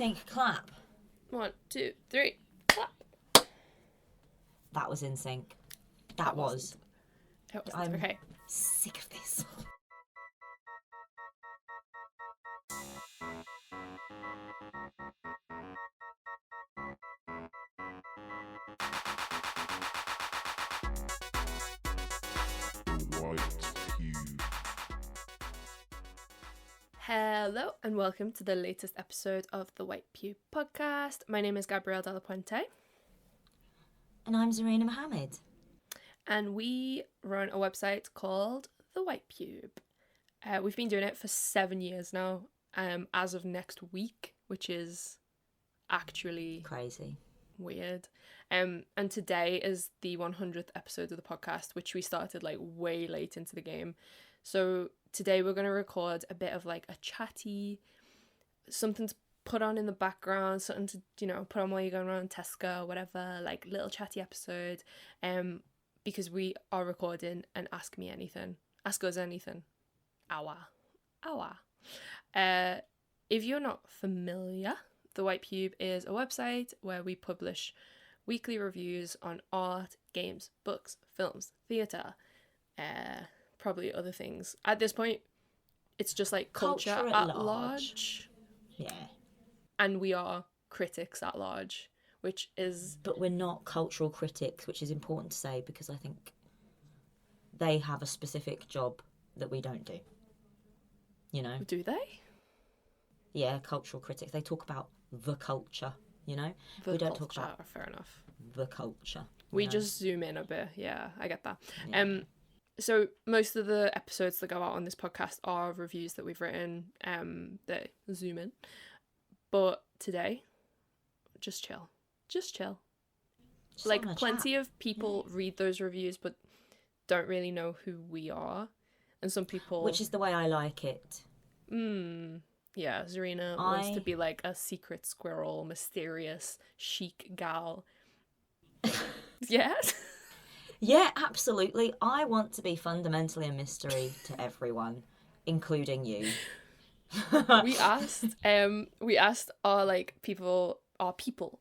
sync clap. 1, 2, 3, clap. That was in sync. That was. It wasn't. I'm Okay. sick of this. Hello and welcome to the latest episode of the White Pew podcast. My name is Gabrielle Della Puente. And I'm Zarina Mohammed. And we run a website called The White Pew. We've been doing it for 7 years now, as of next week, which is actually Crazy. weird. And today is the 100th episode of the podcast, which we started like way late into the game. So today we're going to record a bit of like a chatty, something to put on in the background, something to, you know, put on while you're going around Tesco or whatever, like little chatty episode. Because we are recording an Ask Me Anything. Ask Us Anything. Hour. If you're not familiar, The White Pew is a website where we publish weekly reviews on art, games, books, films, theatre, probably other things. At this point, it's just like culture at large. Yeah. And we are critics at large, which is... But we're not cultural critics, which is important to say because I think they have a specific job that we don't do. You know? Do they? Yeah, cultural critics. They talk about the culture, you know? The we don't culture, talk about fair enough. the culture. We know? just zoom in a bit. Yeah, I get that. Yeah. So most of the episodes that go out on this podcast are reviews that we've written, that zoom in. But today, just chill. Just chill. Just Like, having a plenty chat. of people read those reviews but don't really know who we are. And some people... Which is the way I like it. Yeah, Zarina wants to be like a secret squirrel, mysterious, chic gal. Yeah? Yeah, absolutely. I want to be fundamentally a mystery to everyone, including you. we asked our people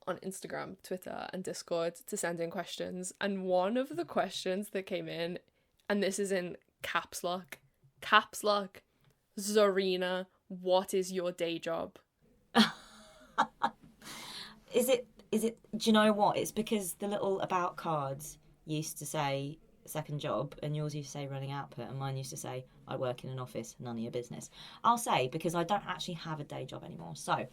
on Instagram, Twitter and Discord to send in questions, and one of the questions that came in, and this is in caps lock, Zarina, what is your day job? Is it do you know what? It's because the little about cards used to say second job and yours used to say running output and mine used to say I work in an office, none of your business. I'll say because I don't actually have a day job anymore. So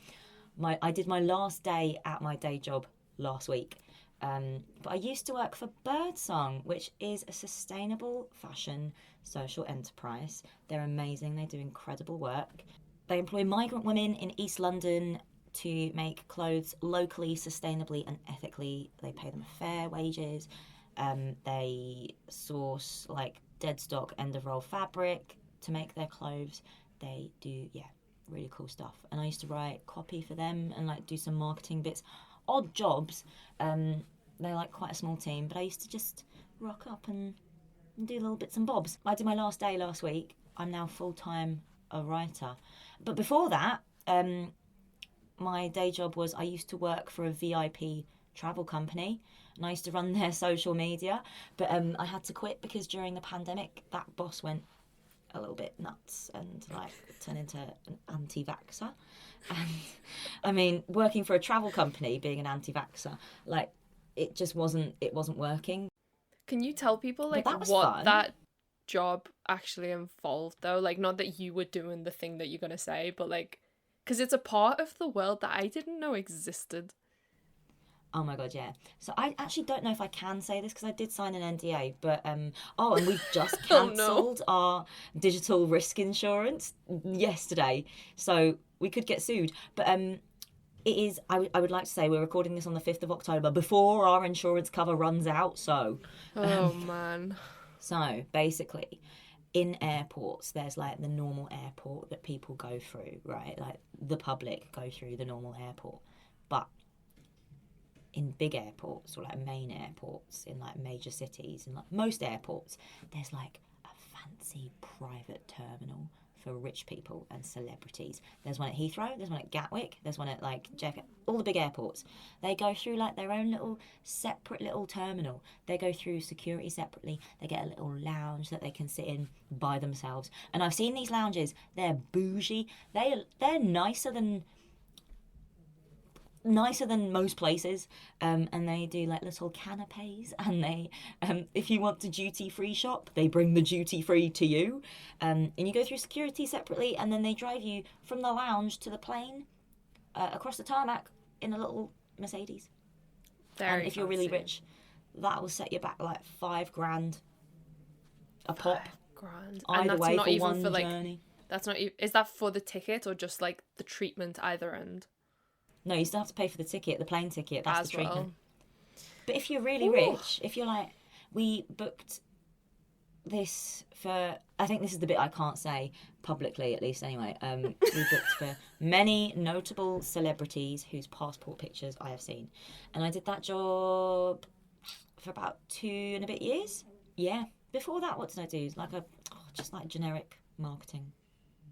I did my last day at my day job last week. But I used to work for Birdsong, which is a sustainable fashion social enterprise. They're amazing. They do incredible work. They employ migrant women in East London to make clothes locally, sustainably and ethically. They pay them fair wages. They source like dead stock end of roll fabric to make their clothes. They do, really cool stuff. And I used to write copy for them and like do some marketing bits. Odd jobs. They're like quite a small team, but I used to just rock up and do little bits and bobs. I did my last day last week. I'm now full-time a writer. But before that, my day job was I used to work for a VIP travel company and I used to run their social media. But I had to quit because during the pandemic, that boss went a little bit nuts and like turned into an anti-vaxxer. And I mean, working for a travel company, being an anti-vaxxer, like it just wasn't working. Can you tell people like that was what fun. that job actually involved though? Like, not that you were doing the thing that you're gonna say, but like, because it's a part of the world that I didn't know existed. Oh my god, yeah. So I actually don't know if I can say this because I did sign an NDA, but and we've just cancelled our digital risk insurance yesterday, so we could get sued. But it is. I would like to say we're recording this on the 5th of October before our insurance cover runs out. So. Oh man. So basically, in airports, there's like the normal airport that people go through, right? Like the public go through the normal airport, but in big airports or like main airports in like major cities and like most airports, there's like a fancy private terminal for rich people and celebrities. There's one at Heathrow, there's one at Gatwick, there's one at like JFK, all the big airports. They go through like their own little separate little terminal. They go through security separately. They get a little lounge that they can sit in by themselves. And I've seen these lounges. They're bougie. They're nicer than most places, and they do like little canapes, and they if you want to duty free shop, they bring the duty free to you, and you go through security separately, and then they drive you from the lounge to the plane, across the tarmac in a little Mercedes. Very And if you're really rich, that will set you back like $5,000 a pop. $5,000. Either And that's way, not for even one for like journey. that's not is that for the ticket or just like the treatment either end? No, you still have to pay for the ticket, the plane ticket. That's As the treatment. well. But if you're really rich, if you're like, we booked this for, I think this is the bit I can't say publicly, at least anyway. We booked for many notable celebrities whose passport pictures I have seen. And I did that job for about 2 and a bit years. Yeah. Before that, what did I do? Like just like generic marketing,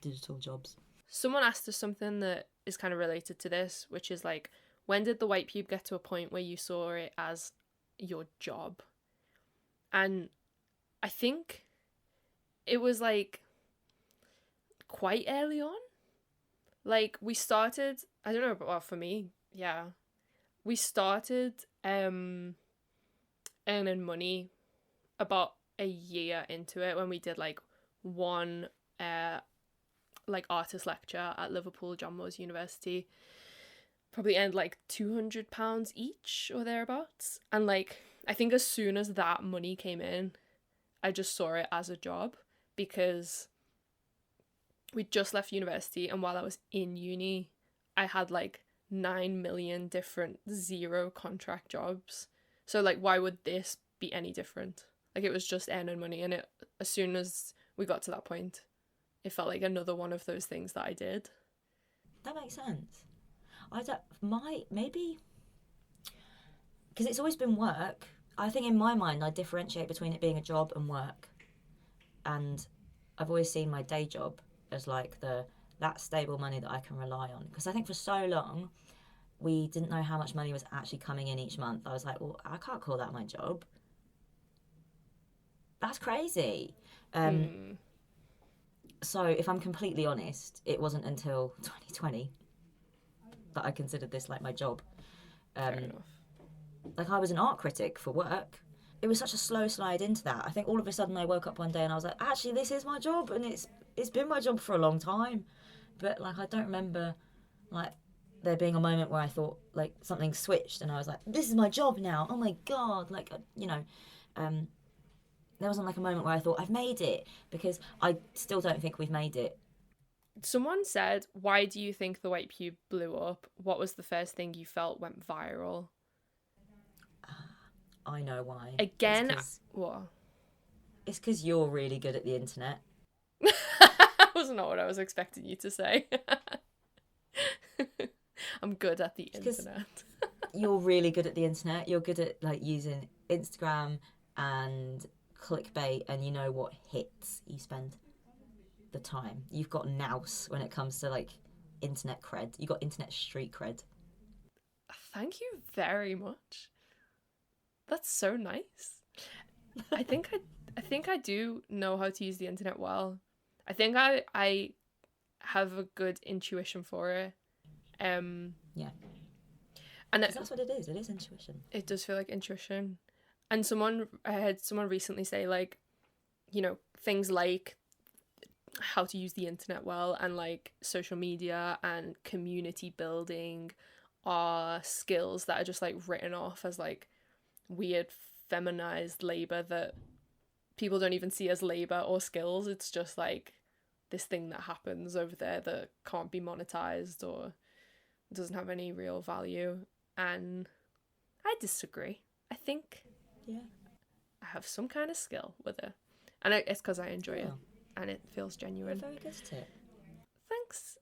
digital jobs. Someone asked us something that is kind of related to this, which is like, when did the white pube get to a point where you saw it as your job? And I think it was like quite early on. Like we started, I don't know, well, for me, yeah, we started earning money about a year into it when we did like one like artist lecture at Liverpool John Moores University. Probably earned like £200 each or thereabouts. And like I think as soon as that money came in, I just saw it as a job, because we just left university, and while I was in uni, I had like 9 million different zero contract jobs. So like, why would this be any different? Like, it was just earning money, and it, as soon as we got to that point, it felt like another one of those things that I did. That makes sense. Maybe because it's always been work. I think in my mind I differentiate between it being a job and work, and I've always seen my day job as like that stable money that I can rely on, because I think for so long we didn't know how much money was actually coming in each month. I was like, well, I can't call that my job. That's crazy. So if I'm completely honest, it wasn't until 2020 that I considered this like my job. Fair enough. Like, I was an art critic for work. It was such a slow slide into that. I think all of a sudden I woke up one day and I was like, actually, this is my job, and it's been my job for a long time. But like, I don't remember like there being a moment where I thought like something switched and I was like, this is my job now. Oh my god! Like, there wasn't like a moment where I thought I've made it, because I still don't think we've made it. Someone said, why do you think the white pube blew up? What was the first thing you felt went viral? I know why. Again, what? It's because you're really good at the internet. That was not what I was expecting you to say. I'm good at the internet. You're really good at the internet. You're good at like using Instagram and clickbait, and you know what hits. You spend the time. You've got nous when it comes to like internet cred. You got internet street cred. Thank you very much. That's so nice. I think I do know how to use the internet well. I think I have a good intuition for it. Yeah. And that's what it is. It is intuition. It does feel like intuition. And I heard someone recently say, like, you know, things like how to use the internet well and like social media and community building are skills that are just like written off as like weird feminized labor that people don't even see as labor or skills. It's just like this thing that happens over there that can't be monetized or doesn't have any real value. And I disagree. I think I have some kind of skill with it, and it's because I enjoy it and it feels genuine. You're very good at it. Thanks.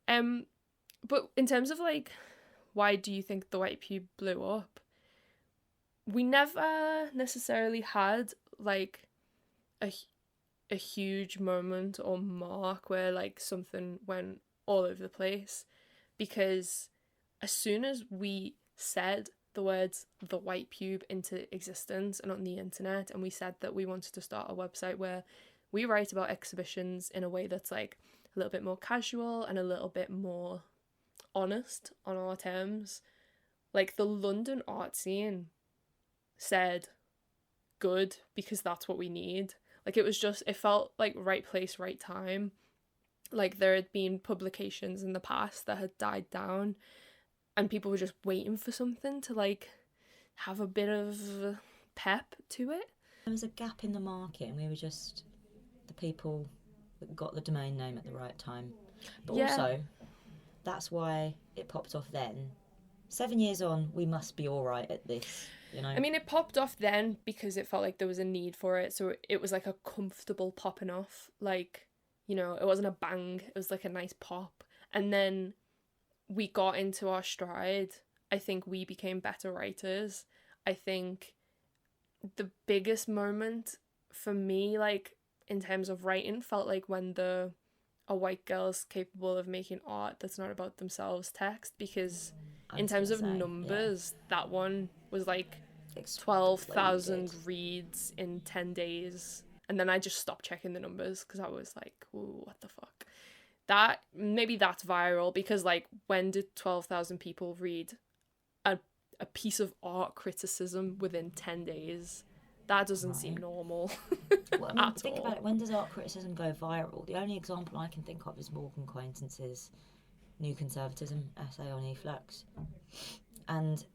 But in terms of like, why do you think the white pube blew up? We never necessarily had like a a huge moment or mark where like something went all over the place, because as soon as we said the words the white pube into existence and on the internet, and we said that we wanted to start a website where we write about exhibitions in a way that's like a little bit more casual and a little bit more honest on our terms, like the London art scene said good, because that's what we need. Like it felt like right place, right time. Like there had been publications in the past that had died down and people were just waiting for something to like have a bit of pep to it. There was a gap in the market and we were just the people that got the domain name at the right time. But also, that's why it popped off then. 7 years on, we must be all right at this, you know? I mean, it popped off then because it felt like there was a need for it. So it was like a comfortable popping off. Like, you know, it wasn't a bang. It was like a nice pop. And then we got into our stride. I think we became better writers. I think the biggest moment for me, like, in terms of writing, felt like when a white girl's capable of making art that's not about themselves text, because in terms of numbers, that one was like 12,000 reads in 10 days. And then I just stopped checking the numbers because I was like, ooh, what the fuck? Maybe that's viral, because like when did 12,000 people read a piece of art criticism within 10 days? That doesn't seem normal. Well, I mean, think about it. When does art criticism go viral? The only example I can think of is Morgan Quaintance's New Conservatism essay on E-Flux. And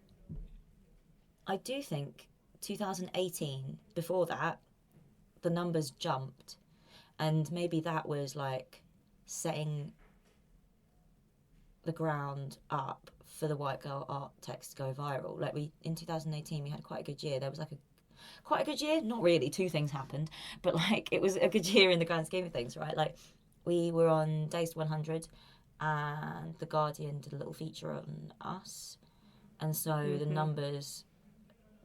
I do think 2018, before that, the numbers jumped. And maybe that was like setting the ground up for the white girl art text to go viral. Like in 2018, we had quite a good year. There was like quite a good year. Not really, two things happened, but like it was a good year in the grand scheme of things, right? Like we were on Dazed 100 and The Guardian did a little feature on us. And so the numbers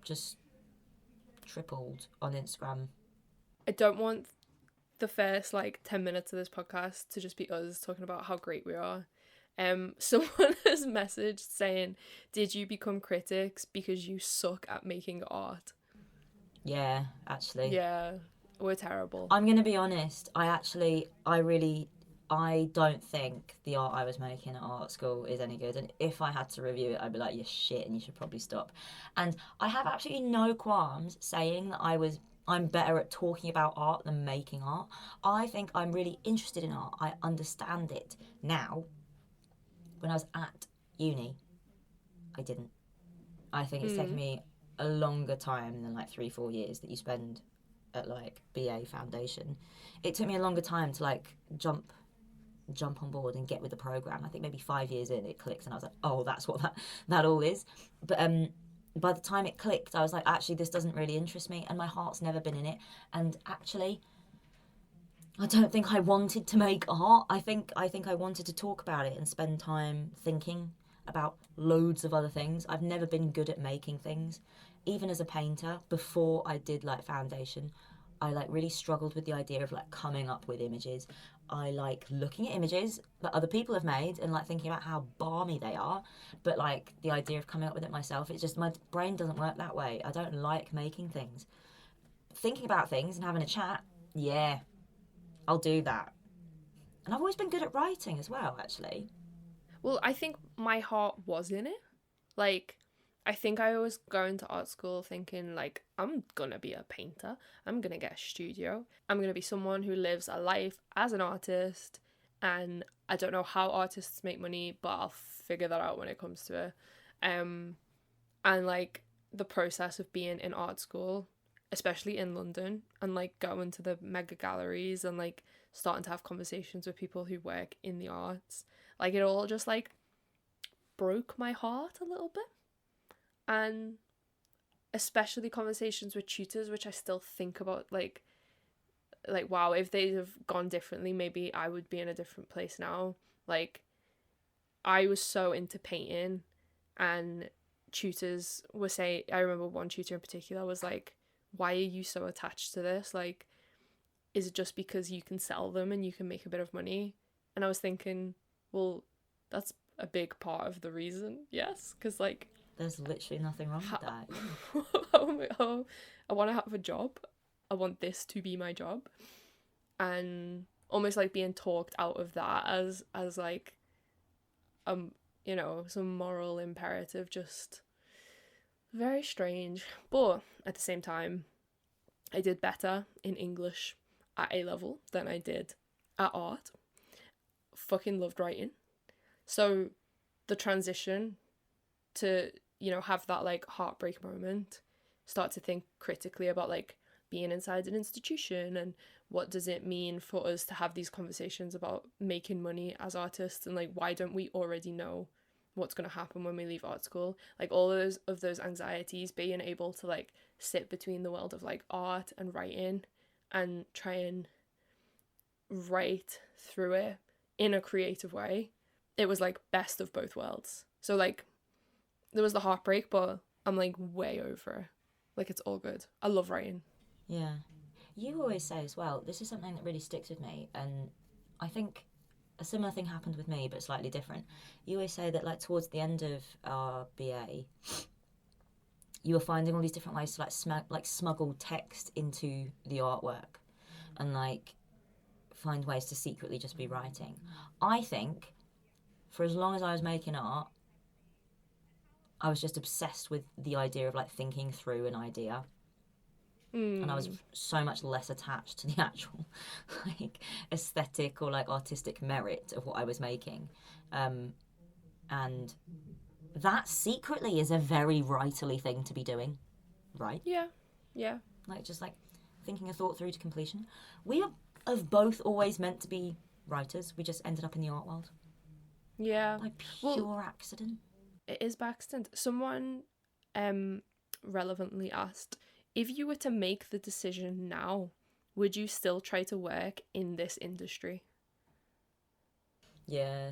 just tripled on Instagram. I don't want the first like 10 minutes of this podcast to just be us talking about how great we are. Someone has messaged saying, did you become critics because you suck at making art? Yeah, actually. Yeah, we're terrible. I'm going to be honest. I don't think the art I was making at art school is any good. And if I had to review it, I'd be like, you're shit and you should probably stop. And I have absolutely no qualms saying that I'm better at talking about art than making art. I think I'm really interested in art. I understand it now. When I was at uni, I didn't. I think it's taken me a longer time than like 3-4 years that you spend at like BA foundation. It took me a longer time to like jump on board and get with the program. I think maybe 5 years in it clicked and I was like, oh, that's what that all is. But by the time it clicked, I was like, actually, this doesn't really interest me, and my heart's never been in it. And actually, I don't think I wanted to make art. I think I wanted to talk about it and spend time thinking about loads of other things. I've never been good at making things. Even as a painter, before I did like foundation, I like really struggled with the idea of like coming up with images. I like looking at images that other people have made and like thinking about how balmy they are, but like the idea of coming up with it myself, it's just my brain doesn't work that way. I don't like making things. Thinking about things and having a chat, yeah, I'll do that. And I've always been good at writing as well, actually. Well, I think my heart was in it. Like, I think I was going to art school thinking, like, I'm gonna be a painter. I'm gonna get a studio. I'm gonna be someone who lives a life as an artist. And I don't know how artists make money, but I'll figure that out when it comes to it. And, like, the process of being in art school, especially in London, and, like, going to the mega galleries and, like, starting to have conversations with people who work in the arts. Like, it all just, like, broke my heart a little bit. And especially conversations with tutors, which I still think about, like wow, if they'd have gone differently, maybe I would be in a different place now. Like, I was so into painting, and tutors were saying, I remember one tutor in particular was like, why are you so attached to this? Like, is it just because you can sell them and you can make a bit of money? And I was thinking, well, that's a big part of the reason, yes, because like There's literally nothing wrong with that. I want to have a job. I want this to be my job, and almost like being talked out of that as like you know, some moral imperative, just very strange. But at the same time, I did better in English at A level than I did at art. Fucking loved writing. So the transition to, you know, have that like heartbreak moment, start to think critically about like being inside an institution and what does it mean for us to have these conversations about making money as artists, and like why don't we already know what's going to happen when we leave art school? Like all of those anxieties, being able to like sit between the world of like art and writing and try and write through it in a creative way. It was like best of both worlds. So like there was the heartbreak, but I'm like way over it. Like it's all good. I love writing. Yeah. You always say as well, this is something that really sticks with me, and I think a similar thing happened with me, but slightly different. You always say that like towards the end of our BA, you were finding all these different ways to like smuggle text into the artwork, and like find ways to secretly just be writing. I think for as long as I was making art, I was just obsessed with the idea of like thinking through an idea. And I was so much less attached to the actual like aesthetic or like artistic merit of what I was making. And that secretly is a very writerly thing to be doing, right? Yeah. Like just like thinking a thought through to completion. We have both always meant to be writers. We just ended up in the art world. Yeah. By pure accident. It is by accident. Someone relevantly asked, if you were to make the decision now, would you still try to work in this industry? Yeah.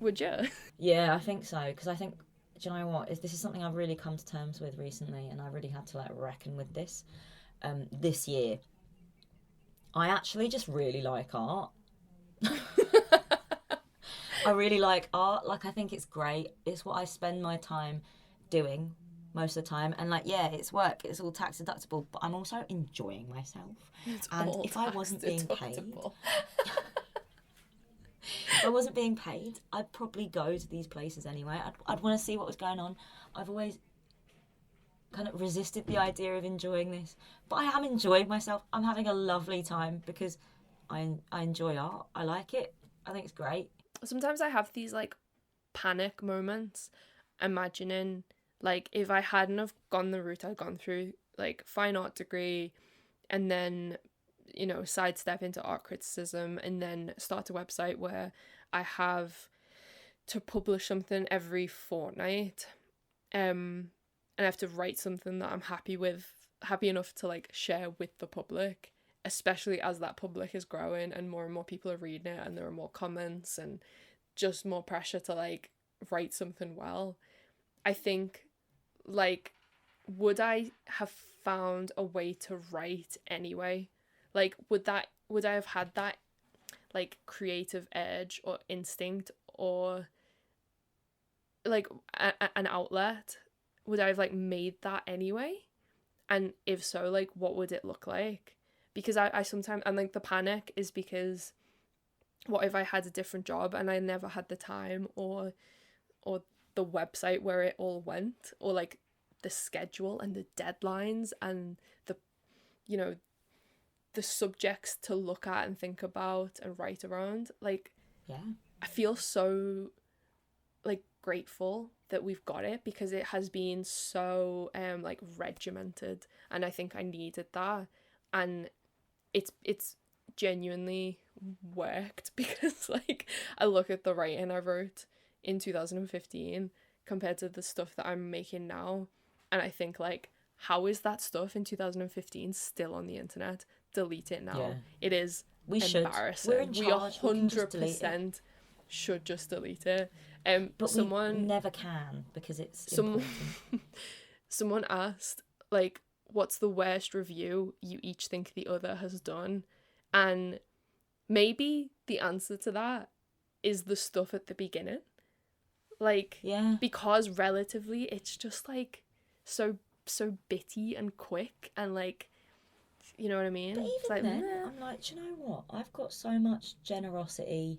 Would you? Yeah, I think so. Because I think, do you know what? This is something I've really come to terms with recently, and I really had to like reckon with this. This year, I actually just really like art. I really like art. Like, I think it's great. It's what I spend my time doing most of the time. And like, yeah, it's work. It's all tax deductible. But I'm also enjoying myself. And if I wasn't being paid, if I wasn't being paid, I'd probably go to these places anyway. I'd want to see what was going on. I've always kind of resisted the idea of enjoying this. But I am enjoying myself. I'm having a lovely time because I enjoy art. I like it. I think it's great. Sometimes I have these like panic moments imagining like if I hadn't have gone the route I'd gone through, like fine art degree, and then, you know, sidestep into art criticism, and then start a website where I have to publish something every fortnight, and I have to write something that I'm happy enough to like share with the public, especially as that public is growing and more people are reading it and there are more comments and just more pressure to like write something well. I think like, would I have found a way to write anyway? Like, would I have had that like creative edge or instinct or like an outlet? Would I have like made that anyway? And if so, like what would it look like? Because I sometimes, and like the panic is because what if I had a different job and I never had the time or the website where it all went, or like the schedule and the deadlines and the, you know, the subjects to look at and think about and write around. Like, yeah, I feel so like grateful that we've got it because it has been so like regimented, and I think I needed that, and it's genuinely worked because like I look at the writing I wrote in 2015 compared to the stuff that I'm making now, and I think like, how is that stuff in 2015 still on the internet? Delete it now. Yeah. It is embarrassing. We're in charge. We 100% should just delete it. But we never can because it's important. Someone asked like, what's the worst review you each think the other has done, and maybe the answer to that is the stuff at the beginning. Like, Yeah. because relatively it's just like so bitty and quick and like, you know what I mean? But It's even like, then, meh. I'm like, do you know what? I've got so much generosity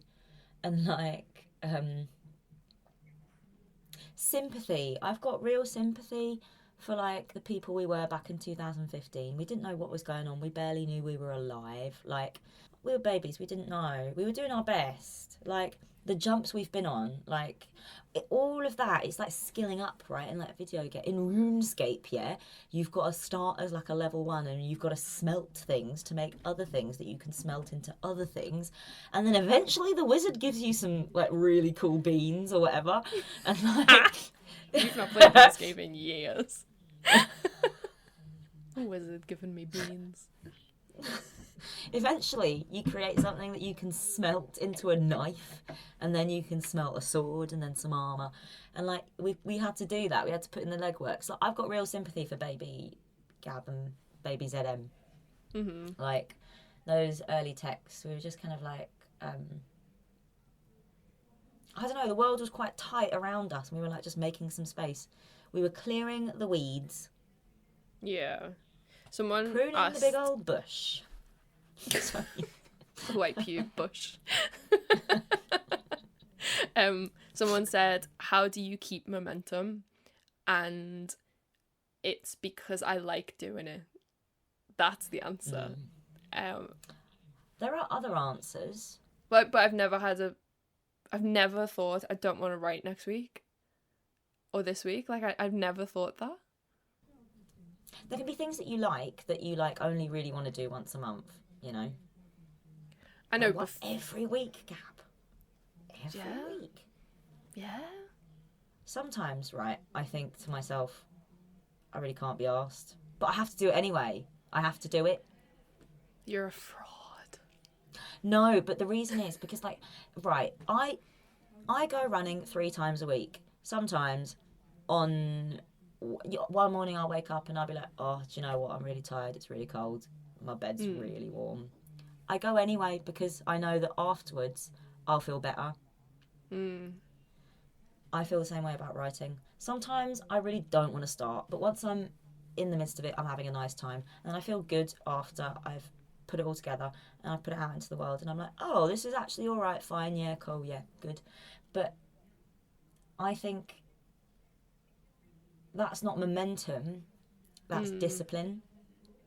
and like sympathy. I've got real sympathy for like the people we were back in 2015. We didn't know what was going on. We barely knew we were alive. Like, we were babies. We didn't know. We were doing our best. Like, the jumps we've been on, like all of that, it's like skilling up, right? In like video game, in RuneScape, yeah, you've got to start as like a level 1, and you've got to smelt things to make other things that you can smelt into other things, and then eventually the wizard gives you some like really cool beans or whatever, and like You've not played RuneScape in years. A wizard giving me beans. eventually you create something that you can smelt into a knife, and then you can smelt a sword and then some armor, and like we had to do that. We had to put in the legwork. So I've got real sympathy for baby Gab and baby ZM. Mm-hmm. Like those early techs, we were just kind of like I don't know, the world was quite tight around us, and we were like just making some space. We were clearing the weeds, Yeah. Someone pruning asked... the big old bush. Sorry. White pube bush. Someone said, how do you keep momentum? And it's because I like doing it. That's the answer. There are other answers. But I've never thought I don't want to write next week or this week. Like I've never thought that. There can be things that you like only really want to do once a month, you know? I know. What, every week, Gab? Every Yeah. week? Yeah. Sometimes, right, I think to myself, I really can't be arsed. But I have to do it anyway. I have to do it. You're a fraud. No, but the reason is because, like, right, I go running 3 times a week. Sometimes on one morning I'll wake up and I'll be like, oh, do you know what? I'm really tired. It's really cold. My bed's really warm. I go anyway because I know that afterwards I'll feel better. I feel the same way about writing. Sometimes I really don't want to start, but once I'm in the midst of it, I'm having a nice time, and I feel good after I've put it all together and I've put it out into the world, and I'm like, oh, this is actually all right, fine, yeah, cool, yeah, good. But I think that's not momentum, that's discipline.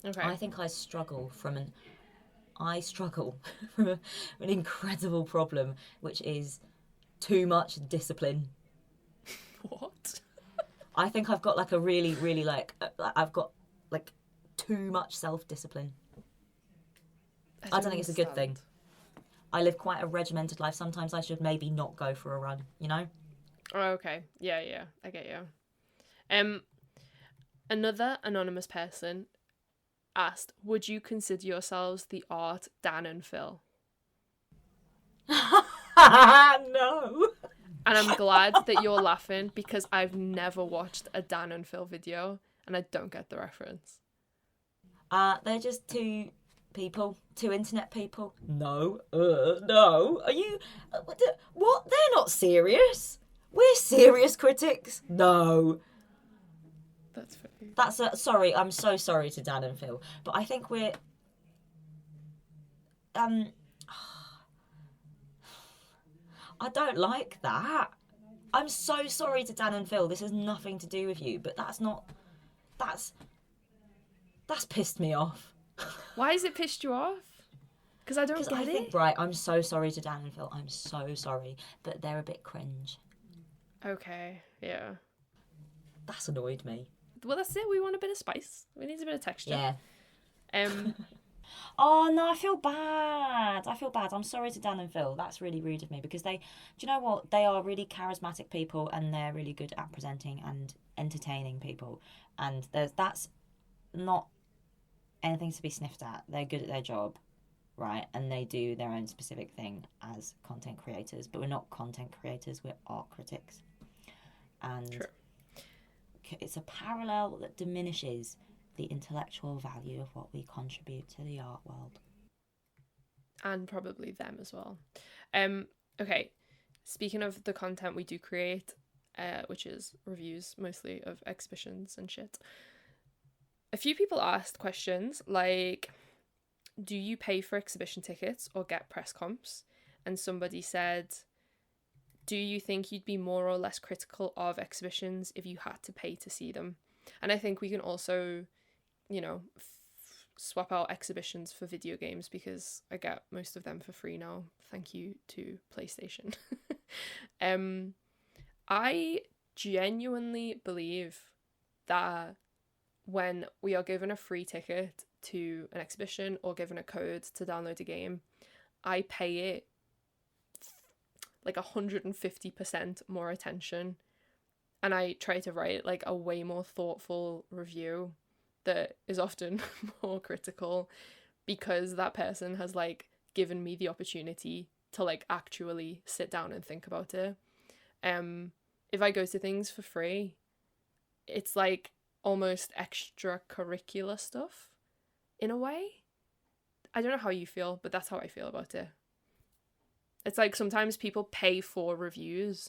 Okay. I think I struggle from an incredible problem, which is too much discipline. What? I think I've got like a really, really I've got like too much self-discipline. I don't think it's a good thing. I live quite a regimented life. Sometimes I should maybe not go for a run, you know? Oh, okay. Yeah, I get you. Another anonymous person asked, would you consider yourselves the art Dan and Phil? No. And I'm glad that you're laughing because I've never watched a Dan and Phil video and I don't get the reference. They're just two internet people. No. No. Are you... what? They're not serious. We're serious critics. No. That's funny. Sorry, I'm so sorry to Dan and Phil, but I think we're... I don't like that. I'm so sorry to Dan and Phil. This has nothing to do with you, but that's pissed me off. Why has it pissed you off? Because I don't get it. Right, I'm so sorry to Dan and Phil. I'm so sorry, but they're a bit cringe. Okay, yeah. That's annoyed me. Well, that's it. We want a bit of spice. We need a bit of texture. Yeah. Oh, no, I feel bad. I'm sorry to Dan and Phil. That's really rude of me because do you know what? They are really charismatic people and they're really good at presenting and entertaining people. And that's not anything to be sniffed at. They're good at their job, right? And they do their own specific thing as content creators. But we're not content creators, we're art critics. And True. It's a parallel that diminishes the intellectual value of what we contribute to the art world. And probably them as well. Okay, speaking of the content we do create, which is reviews mostly of exhibitions and shit, a few people asked questions like, do you pay for exhibition tickets or get press comps? And somebody said, do you think you'd be more or less critical of exhibitions if you had to pay to see them? And I think we can also, you know, swap out exhibitions for video games, because I get most of them for free now. Thank you to PlayStation. I genuinely believe that when we are given a free ticket to an exhibition or given a code to download a game, I pay it like 150% more attention, and I try to write like a way more thoughtful review that is often more critical, because that person has like given me the opportunity to like actually sit down and think about it. If I go to things for free, it's like almost extracurricular stuff in a way. I don't know how you feel, but that's how I feel about it. It's like sometimes people pay for reviews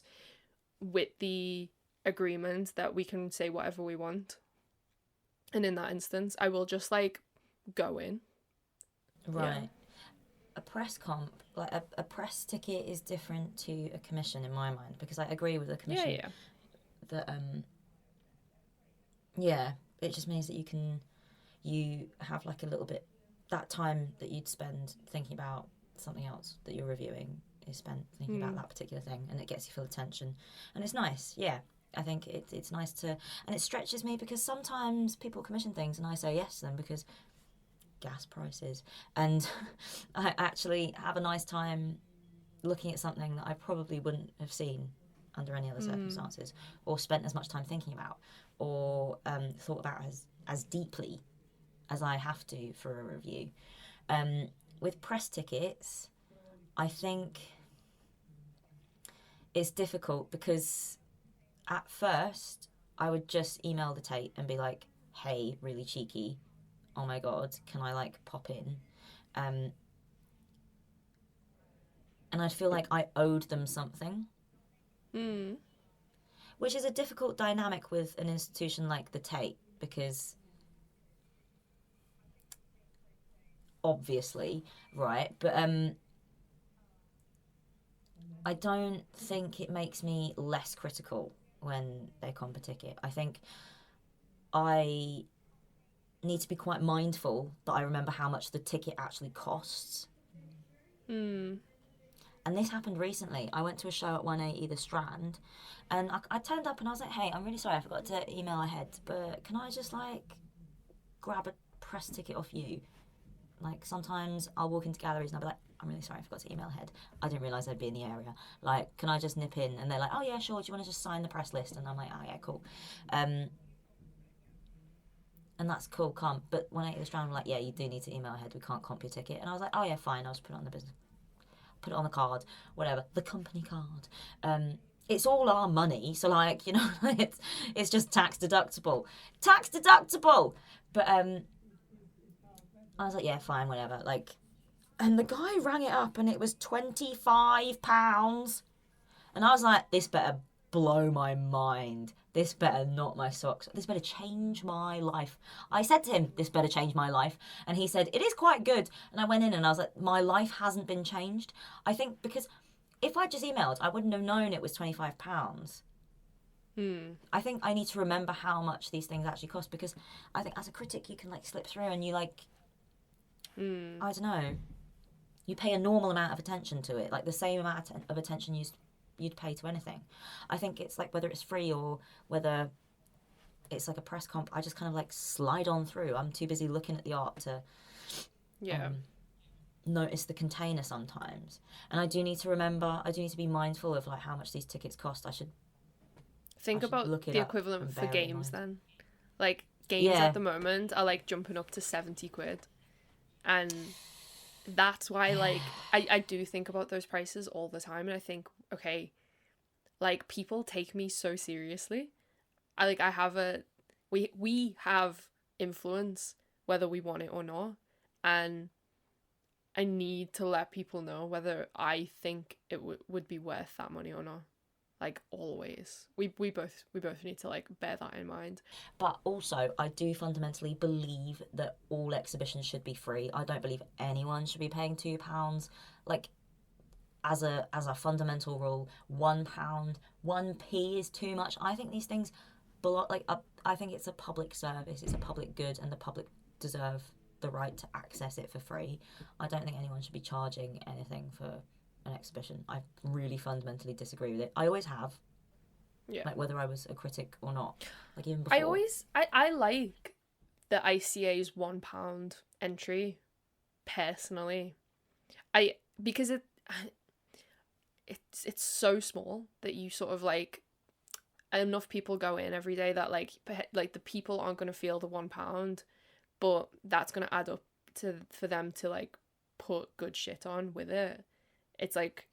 with the agreement that we can say whatever we want. And in that instance, I will just like go in. Right. Yeah. A press comp, like a press ticket is different to a commission in my mind, because I agree with the commission. Yeah. That it just means that you have like a little bit, that time that you'd spend thinking about something else that you're reviewing is spent thinking about that particular thing, and it gets you full attention, and it's nice. I think it's nice to, and it stretches me, because sometimes people commission things and I say yes to them because gas prices, and I actually have a nice time looking at something that I probably wouldn't have seen under any other circumstances, or spent as much time thinking about, or thought about as deeply as I have to for a review. With press tickets, I think it's difficult, because at first I would just email the Tate and be like, hey, really cheeky, oh my god, can I like pop in? And I'd feel like I owed them something. Which is a difficult dynamic with an institution like the Tate, because obviously, right, but I don't think it makes me less critical when they comp a ticket. I think I need to be quite mindful that I remember how much the ticket actually costs. And this happened recently. I went to a show at 180 The Strand, and I turned up and I was like, hey, I'm really sorry, I forgot to email ahead, but can I just like grab a press ticket off you? Like, sometimes I'll walk into galleries and I'll be like, I'm really sorry, I forgot to email ahead. I didn't realise I'd be in the area. Like, can I just nip in? And they're like, oh yeah, sure, do you want to just sign the press list? And I'm like, oh yeah, cool. And that's cool, calm. But when I hit the Strand, I'm like, yeah, you do need to email ahead. We can't comp your ticket. And I was like, oh yeah, fine. I'll just put it on the business, put it on the card, whatever, the company card. It's all our money, so like, you know, it's just tax deductible. But I was like, yeah, fine, whatever. Like, and the guy rang it up, and it was £25. And I was like, this better blow my mind. This better knock my socks. This better change my life. I said to him, this better change my life. And he said, it is quite good. And I went in and I was like, my life hasn't been changed. I think because if I just emailed, I wouldn't have known it was £25. I think I need to remember how much these things actually cost, because I think as a critic, you can like slip through and you like, I don't know, you pay a normal amount of attention to it, like the same amount of attention you'd pay to anything. I think it's like whether it's free or whether it's like a press comp, I just kind of like slide on through. I'm too busy looking at the art to notice the container sometimes. And I do need to be mindful of like how much these tickets cost. I should think about the equivalent for games then. Like games at the moment are like jumping up to 70 quid. And that's why like I do think about those prices all the time, and I think, okay, like people take me so seriously. We have influence, whether we want it or not. And I need to let people know whether I think it would be worth that money or not. Like, always. We both need to, like, bear that in mind. But also, I do fundamentally believe that all exhibitions should be free. I don't believe anyone should be paying £2. Like, as a fundamental rule, £1, 1p is too much. I think these things belong. Like, I think it's a public service. It's a public good, and the public deserve the right to access it for free. I don't think anyone should be charging anything for an exhibition. I really fundamentally disagree with it. I always have. Yeah. Like, whether I was a critic or not. Like, even before. I like the ICA's £1 entry, personally. Because it's so small that you sort of, like, enough people go in every day that, like the people aren't going to feel the £1, but that's going to add up for them to, like, put good shit on with it. It's like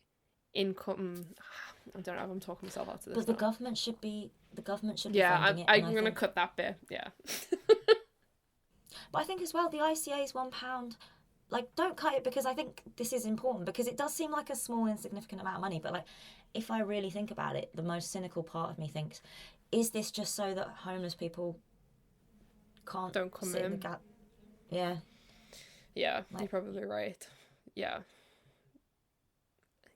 income. I don't know if I'm talking myself out to this. But the government should be funding it. Yeah, I'm going to cut that bit. Yeah. But I think as well, the ICA's £1. Like, don't cut it, because I think this is important, because it does seem like a small, insignificant amount of money. But, like, if I really think about it, the most cynical part of me thinks, is this just so that homeless people don't come in the gap? Yeah. Yeah, like, you're probably right. Yeah.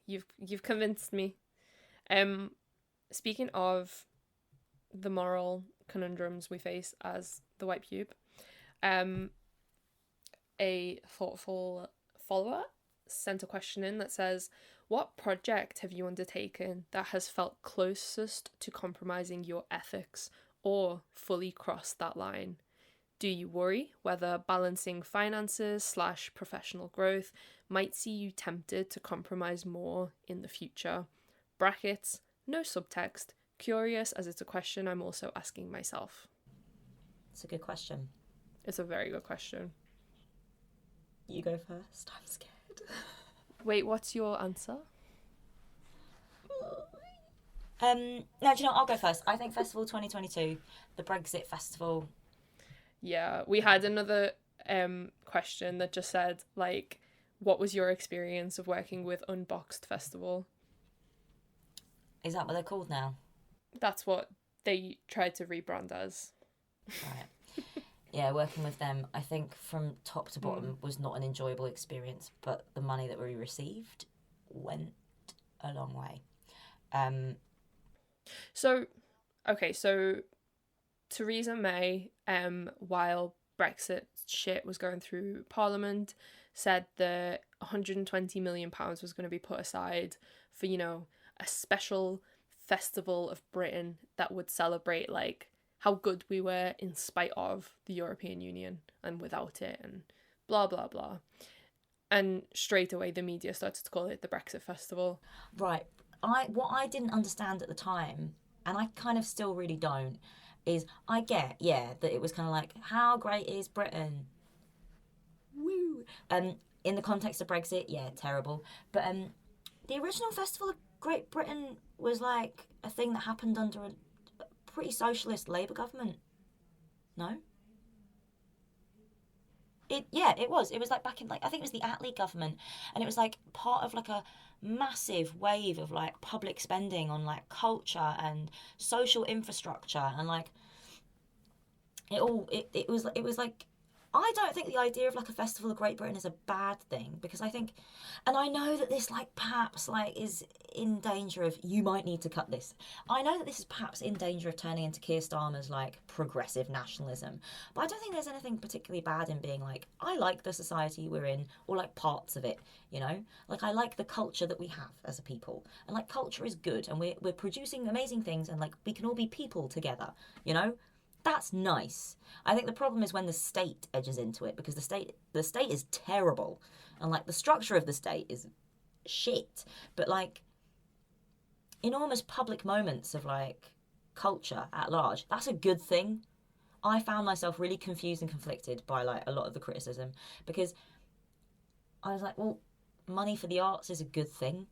You've convinced me. Speaking of the moral conundrums we face as the white pube, a thoughtful follower sent a question in that says, what project have you undertaken that has felt closest to compromising your ethics or fully crossed that line? Do you worry whether balancing finances / professional growth might see you tempted to compromise more in the future? Brackets, no subtext. Curious, as it's a question I'm also asking myself. It's a good question. It's a very good question. You go first. I'm scared. Wait, what's your answer? No, do you know, I'll go first. I think Festival 2022, the Brexit Festival. Yeah, we had another question that just said, like, what was your experience of working with Unboxed Festival? Is that what they're called now? That's what they tried to rebrand as. Right. Yeah, working with them, I think from top to bottom was not an enjoyable experience, but the money that we received went a long way. So Theresa May, while Brexit shit was going through Parliament, said that £120 million was going to be put aside for, you know, a special festival of Britain that would celebrate, like, how good we were in spite of the European Union and without it, and blah, blah, blah. And straight away the media started to call it the Brexit Festival. Right. What I didn't understand at the time, and I kind of still really don't, is I get, that it was kind of like, how great is Britain? Woo! In the context of Brexit, terrible. But the original Festival of Great Britain was like a thing that happened under a pretty socialist Labour government. No? It was. It was like back in, like, I think it was the Attlee government, and it was like part of like a massive wave of like public spending on like culture and social infrastructure, and like it was like, I don't think the idea of like a Festival of Great Britain is a bad thing, because I think, and I know that this like perhaps like is in danger of, you might need to cut this. I know that this is perhaps in danger of turning into Keir Starmer's like progressive nationalism, but I don't think there's anything particularly bad in being like, I like the society we're in, or like parts of it, you know? Like, I like the culture that we have as a people, and like culture is good, and we're producing amazing things, and like we can all be people together, you know? That's nice. I think the problem is when the state edges into it, because the state is terrible, and like the structure of the state is shit. But like enormous public moments of like culture at large, that's a good thing. I found myself really confused and conflicted by like a lot of the criticism, because I was like, well, money for the arts is a good thing.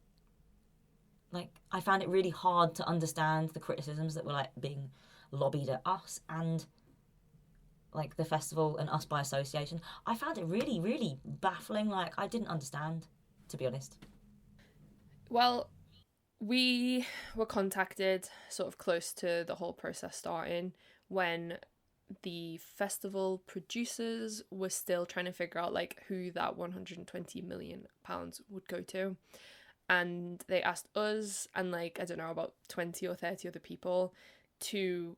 Like, I found it really hard to understand the criticisms that were like being lobbied at us, and like the festival and us by association. I found it really, really baffling. Like, I didn't understand, to be honest. Well, we were contacted sort of close to the whole process starting when the festival producers were still trying to figure out like who that 120 million pounds would go to. And they asked us and like, I don't know, about 20 or 30 other people to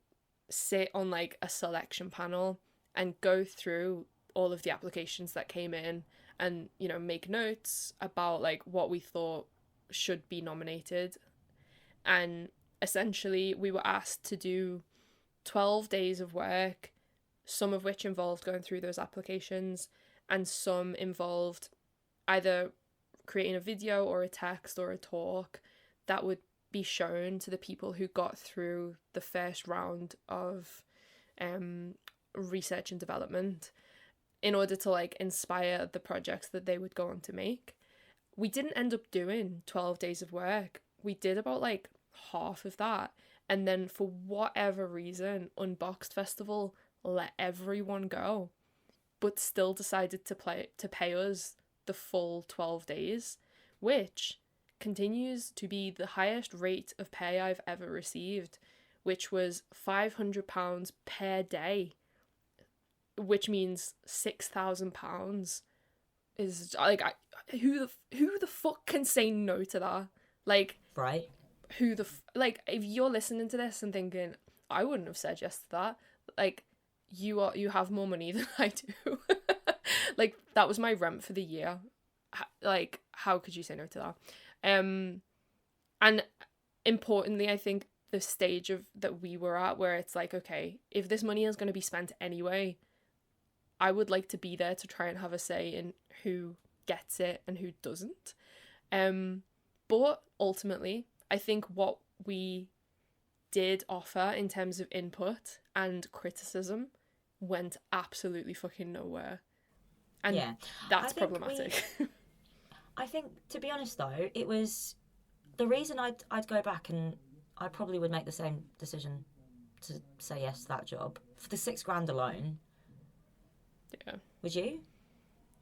sit on like a selection panel and go through all of the applications that came in and, you know, make notes about like what we thought should be nominated. And essentially we were asked to do 12 days of work, some of which involved going through those applications, and some involved either creating a video or a text or a talk that would be shown to the people who got through the first round of research and development in order to like inspire the projects that they would go on to make. We didn't end up doing 12 days of work. We did about like half of that. And then for whatever reason, Unboxed Festival let everyone go, but still decided to pay us the full 12 days, which continues to be the highest rate of pay I've ever received, which was £500 per day, which means £6,000 is like, who the fuck can say no to that? Like, Right? like, if you're listening to this and thinking, I wouldn't have said yes to that, like, you have more money than I do. Like, that was my rent for the year. Like, how could you say no to that? And importantly, I think the stage of that we were at, where it's like, okay, if this money is going to be spent anyway, I would like to be there to try and have a say in who gets it and who doesn't. But ultimately, I think what we did offer in terms of input and criticism went absolutely fucking nowhere. And Yeah. that's problematic. I think, to be honest though, it was the reason I'd go back, and I probably would make the same decision to say yes to that job for the £6,000 alone. Yeah. Would you?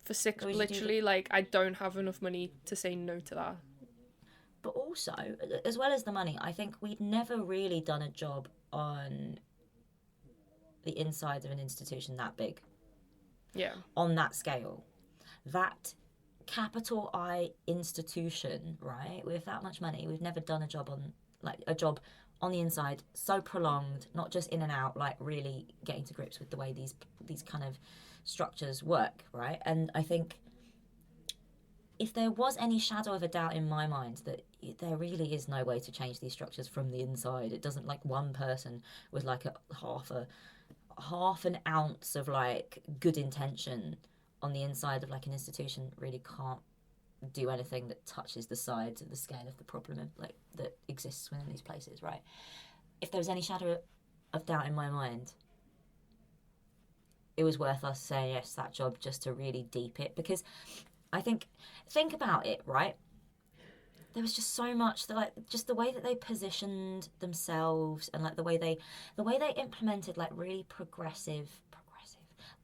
For six, Or would you do literally, like, I don't have enough money to say no to that. But also, as well as the money, I think we'd never really done a job on the inside of an institution that big. Yeah. On that scale. That capital I institution, right, with that much money, we've never done a job on the inside so prolonged, not just in and out, like really getting to grips with the way these kind of structures work, right? And I think if there was any shadow of a doubt in my mind that there really is no way to change these structures from the inside, it doesn't, like, one person with like a half an ounce of like good intention on the inside of like an institution really can't do anything that touches the sides of the scale of the problem of, like, that exists within these places, right? If there was any shadow of doubt in my mind, it was worth us saying yes to that job just to really deep it, because I think about it, right? There was just so much that, like, just the way that they positioned themselves and like the way they implemented like really progressive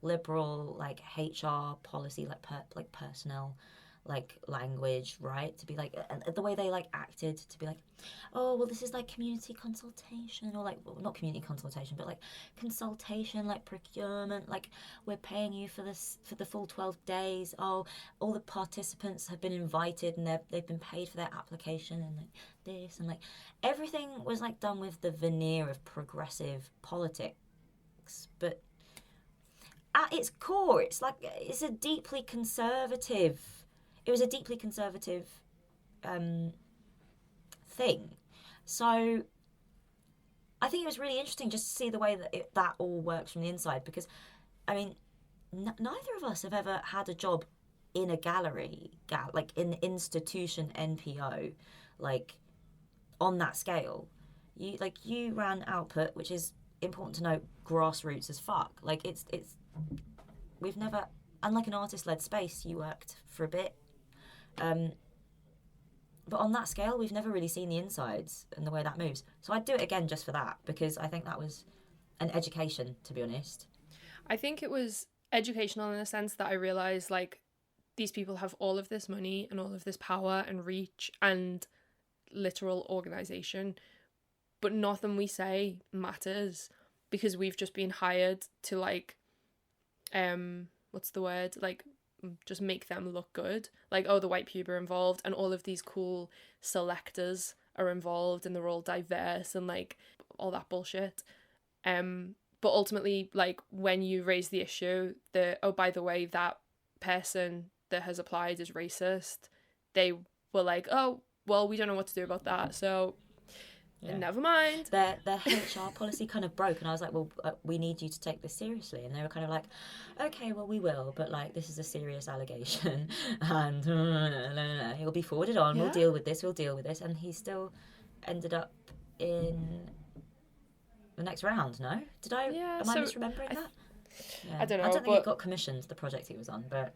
liberal like HR policy, like personnel like language, right? To be like, and the way they like acted to be like, oh well, this is like community consultation, or like, well, not community consultation, but like consultation, like procurement, like we're paying you for this for the full 12 days. Oh, all the participants have been invited and they've been paid for their application, and like this, and like everything was like done with the veneer of progressive politics, but at its core, it was a deeply conservative thing. So I think it was really interesting just to see the way that that all works from the inside, because, I mean, neither of us have ever had a job in a gallery, like in the institution NPO, like on that scale. You ran Output, which is important to note, grassroots as fuck. Like it's we've never, unlike an artist-led space, you worked for a bit, but on that scale we've never really seen the insides and the way that moves. So I'd do it again just for that, because I think that was an education, to be honest. I think it was educational in the sense that I realized like these people have all of this money and all of this power and reach and literal organization, but nothing we say matters because we've just been hired to like what's the word, like just make them look good. Like, oh, the white pube are involved and all of these cool selectors are involved and they're all diverse and like all that bullshit. But ultimately, like, when you raise the issue that, oh, by the way, that person that has applied is racist, they were like, oh, well, we don't know what to do about that, so never mind. Their HR policy kind of broke, and I was like, well, we need you to take this seriously. And they were kind of like, okay, well, we will, but like, this is a serious allegation, and it'll be forwarded on. We'll deal with this. And he still ended up in the next round. No, did I? Yeah, am I misremembering that? I don't know. I don't think he got commissioned the project he was on, but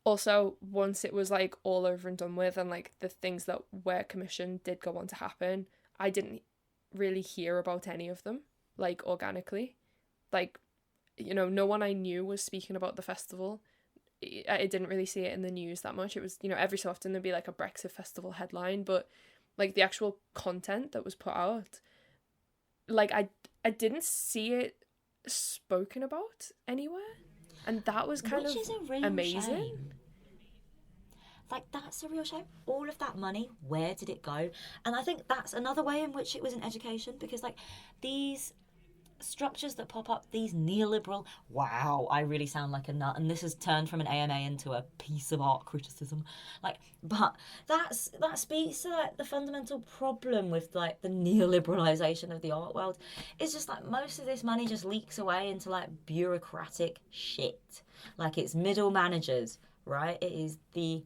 also once it was like all over and done with, and like the things that were commissioned did go on to happen, I didn't really hear about any of them, like, organically. Like, you know, no one I knew was speaking about the festival. I didn't really see it in the news that much. It was, you know, every so often there'd be like a Brexit festival headline, but like the actual content that was put out, like I didn't see it spoken about anywhere. And that was kind of amazing. Shame. Like, that's a real shame. All of that money, where did it go? And I think that's another way in which it was in education, because like these structures that pop up, these neoliberal, wow, I really sound like a nut, and this has turned from an AMA into a piece of art criticism, like, but that speaks to like the fundamental problem with like the neoliberalization of the art world. It's just like most of this money just leaks away into like bureaucratic shit. Like, it's middle managers, right? It is the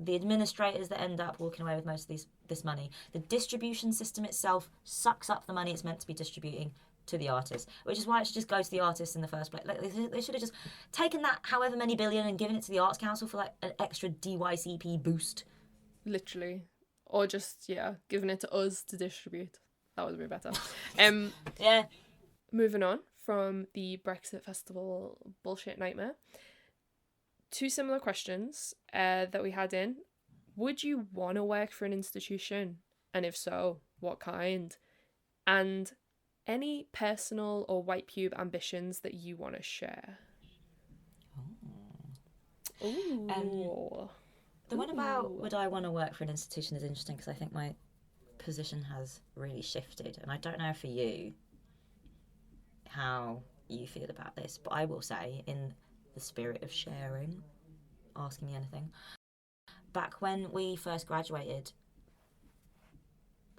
administrators that end up walking away with most of this money. The distribution system itself sucks up the money it's meant to be distributing to the artists, which is why it should just go to the artists in the first place. Like, they should have just taken that however many billion and given it to the Arts Council for like an extra DYCP boost. Literally. Or just, giving it to us to distribute. That would be better. Yeah. Moving on from the Brexit festival bullshit nightmare. 2 similar questions that we had in. Would you want to work for an institution? And if so, what kind? And any personal or white pube ambitions that you want to share? Ooh. The one about would I want to work for an institution is interesting, because I think my position has really shifted. And I don't know for you how you feel about this, but I will say, in the spirit of sharing, asking me anything, back when we first graduated,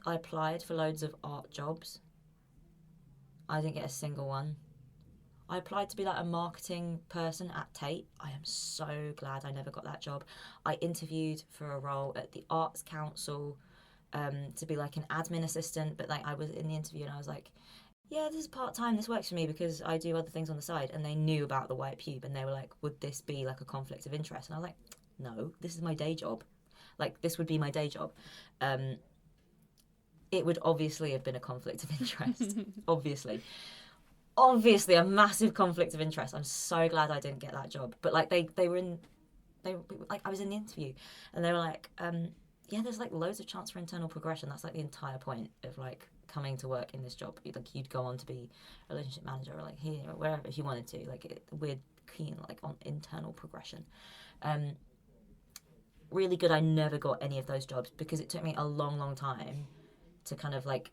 I applied for loads of art jobs. I didn't get a single one. I applied to be like a marketing person at Tate. I am so glad I never got that job. I interviewed for a role at the Arts Council to be like an admin assistant, but like I was in the interview and I was like, yeah, this is part-time, this works for me because I do other things on the side. And they knew about the white pube and they were like, would this be like a conflict of interest? And I was like, no, this is my day job. Like, this would be my day job. It would obviously have been a conflict of interest. Obviously a massive conflict of interest. I'm so glad I didn't get that job. But like I was in the interview and they were like, there's like loads of chance for internal progression. That's like the entire point of like coming to work in this job. Like, you'd go on to be a relationship manager or like here or wherever if you wanted to. Like, we're keen like on internal progression. Really good. I never got any of those jobs because it took me a long time to kind of like,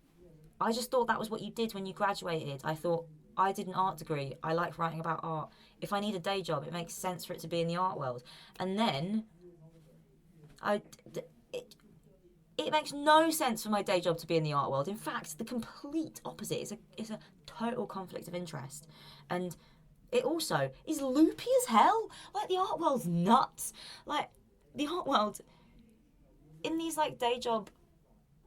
I just thought that was what you did when you graduated. I thought, I did an art degree. I like writing about art. If I need a day job, it makes sense for it to be in the art world. And then it makes no sense for my day job to be in the art world. In fact, the complete opposite. It's a total conflict of interest. And it also is loopy as hell. Like, the art world's nuts. Like, the art world, in these like day job,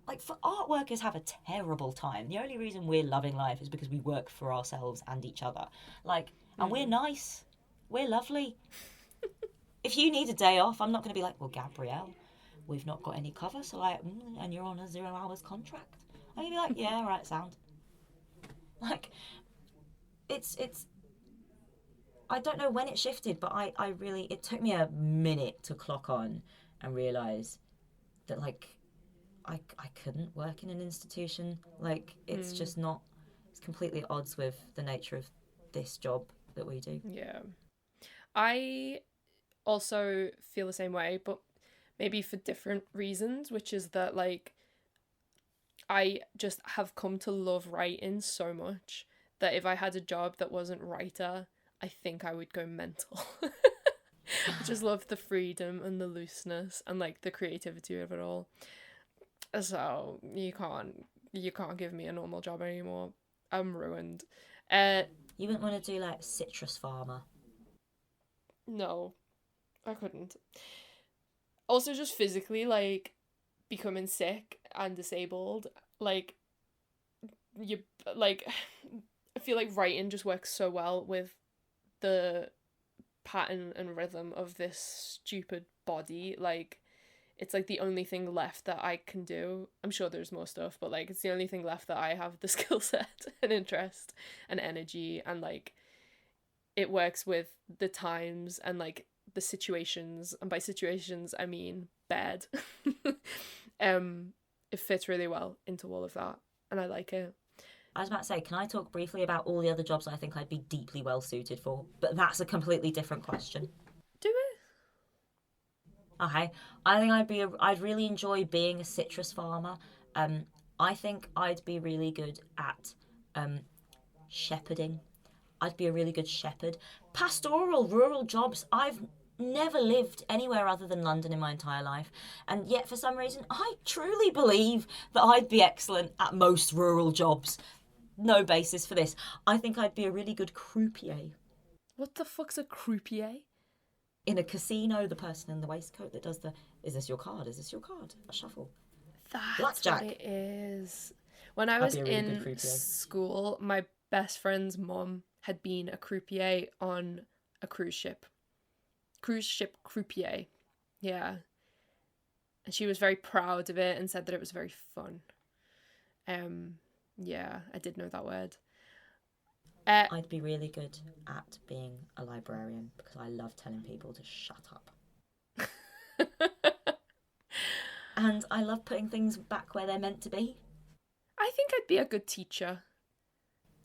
like, for art workers have a terrible time. The only reason we're loving life is because we work for ourselves and each other. Like, and we're nice. We're lovely. If you need a day off, I'm not going to be like, well, Gabrielle, we've not got any cover, so like, and you're on a 0 hours contract. I'm going to be like, yeah, all right, sound. Like, it's I don't know when it shifted, but I really, it took me a minute to clock on and realise that, like, I couldn't work in an institution. Like, it's just not, it's completely at odds with the nature of this job that we do. Yeah. I also feel the same way, but maybe for different reasons, which is that, like, I just have come to love writing so much that if I had a job that wasn't writer, I think I would go mental. I just love the freedom and the looseness and, like, the creativity of it all. So you can't give me a normal job anymore. I'm ruined. You wouldn't want to do, like, citrus farmer. No, I couldn't. Also, just physically, like, becoming sick and disabled, like, you, like, I feel like writing just works so well with the pattern and rhythm of this stupid body. Like, it's like the only thing left that I can do. I'm sure there's more stuff, but, like, it's the only thing left that I have the skill set and interest and energy, and, like, it works with the times and, like, the situations, and by situations I mean bed. It fits really well into all of that, and I like it. I was about to say, can I talk briefly about all the other jobs I think I'd be deeply well suited for? But that's a completely different question. Do it. Okay, I think I'd really enjoy being a citrus farmer. I think I'd be really good at shepherding. I'd be a really good shepherd. Pastoral, rural jobs. I've never lived anywhere other than London in my entire life, and yet for some reason I truly believe that I'd be excellent at most rural jobs. No basis for this. I think I'd be a really good croupier. What the fuck's a croupier? In a casino, the person in the waistcoat that does the, is this your card? Is this your card? A shuffle. That's Blackjack. what it is. When I was I'd be a really good in croupier. school, my best friend's mum had been a croupier on a cruise ship. Cruise ship croupier. Yeah. And she was very proud of it and said that it was very fun. Yeah, I did know that word. I'd be really good at being a librarian because I love telling people to shut up. And I love putting things back where they're meant to be. I think I'd be a good teacher.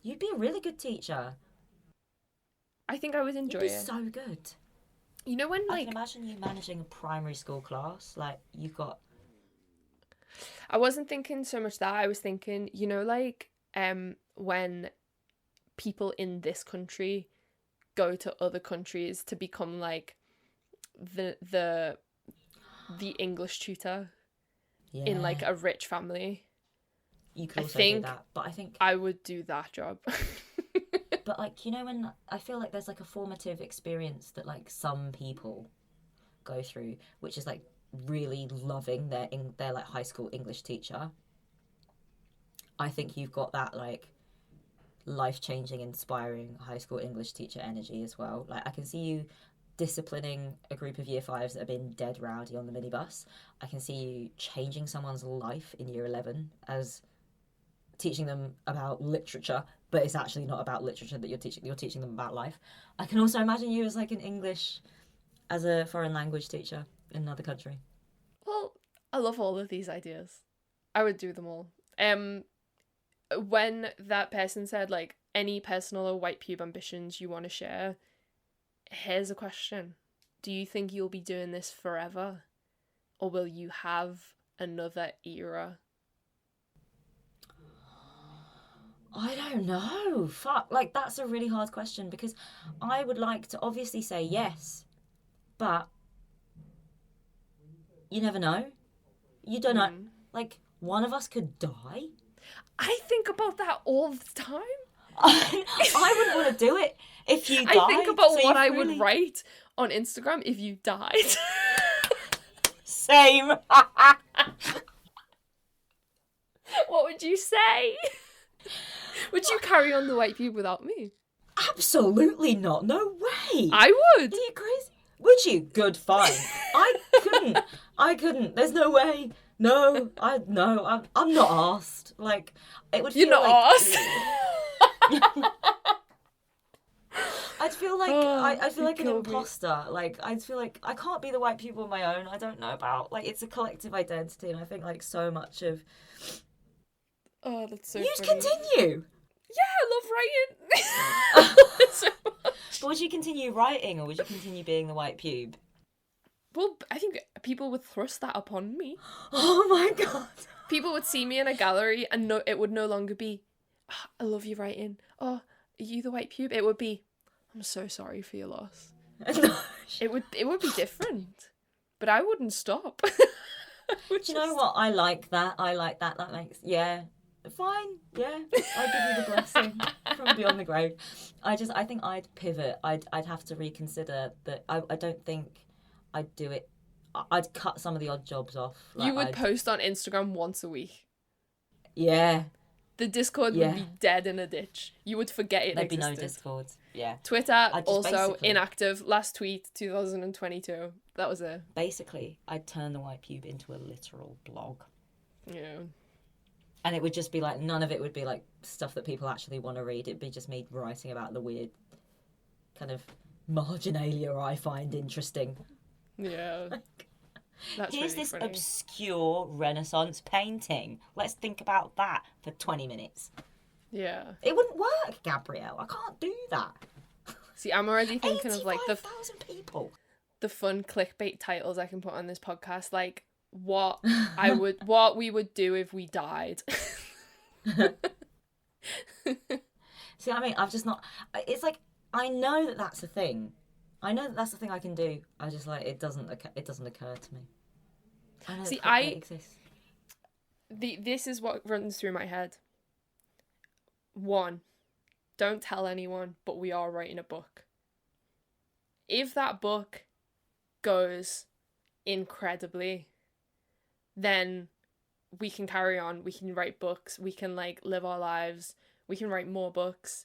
You'd be a really good teacher. I think I would enjoy You'd be it. so good. You know when, I like, can imagine you managing a primary school class. Like, you've got... I wasn't thinking so much that. I was thinking, you know, like, when people in this country go to other countries to become, like, the English tutor in, like, a rich family. You could also think do that, but I think... I would do that job. But, like, you know, when I feel like there's, like, a formative experience that, like, some people go through, which is, like, really loving their like, high school English teacher. I think you've got that, like, life-changing, inspiring high school English teacher energy as well. Like, I can see you disciplining a group of year fives that have been dead rowdy on the minibus. I can see you changing someone's life in year 11 as teaching them about literature, but it's actually not about literature that you're teaching them about life. I can also imagine you as, like, an English as a foreign language teacher in another country. Well, I love all of these ideas. I would do them all. When that person said, like, any personal or white pube ambitions you want to share, here's a question. Do you think you'll be doing this forever? Or will you have another era? I don't know. Fuck. Like, that's a really hard question because I would like to obviously say yes, but you never know. You don't know. Like, one of us could die. I think about that all the time. I wouldn't want to do it if you died. I think about so what I really... would write on Instagram if you died. Same. What would you say? Would you carry on the white pube without me? Absolutely not. No way. I would. Are you crazy? Would you? Good, fine. I couldn't. There's no way. No, I'm not arsed. Like, it would feel You're not like... arsed. feel like Oh, I feel you like an killed me. imposter. Like I feel like I can't be the white people on my own. I don't know about like it's a collective identity, and I think like so much of Oh, that's so you funny. continue. Yeah, I love But writing so much. would you continue writing, or would you continue being the white pube? Well, I think people would thrust that upon me. Oh my god. People would see me in a gallery and no, it would no longer be, "Ah, I love you writing. Oh, are you the white pube?" It would be, I'm so sorry for your loss. No. It would be different, but I wouldn't stop. Do you know what? I like that. I like that. That makes fine. Yeah, I give you the blessing from beyond the grave. I think I'd pivot. I'd have to reconsider that. I don't think I'd do it. I'd cut some of the odd jobs off. Like You would post on Instagram once a week. Yeah. The Discord would be dead in a ditch. You would forget it There'd be existed. no Discord. Yeah. Twitter just also inactive. Last tweet 2022. That was it. Basically, I'd turn the white pube into a literal blog. Yeah. And it would just be like, none of it would be like stuff that people actually want to read. It'd be just me writing about the weird kind of marginalia I find interesting. Yeah. That's Here's really this funny. obscure Renaissance painting. Let's think about that for 20 minutes. Yeah. It wouldn't work, Gabrielle. I can't do that. See, I'm already thinking of like 85,000 people. the fun clickbait titles I can put on this podcast, like what we would do if we died. See, I mean, I've just not. It's like I know that that's a thing. I know that that's the thing I can do. I just like it doesn't occur to me. I know See, that clickbait exists. This is what runs through my head. 1, don't tell anyone, but we are writing a book. If that book goes incredibly, then we can carry on. We can write books. We can like live our lives. We can write more books,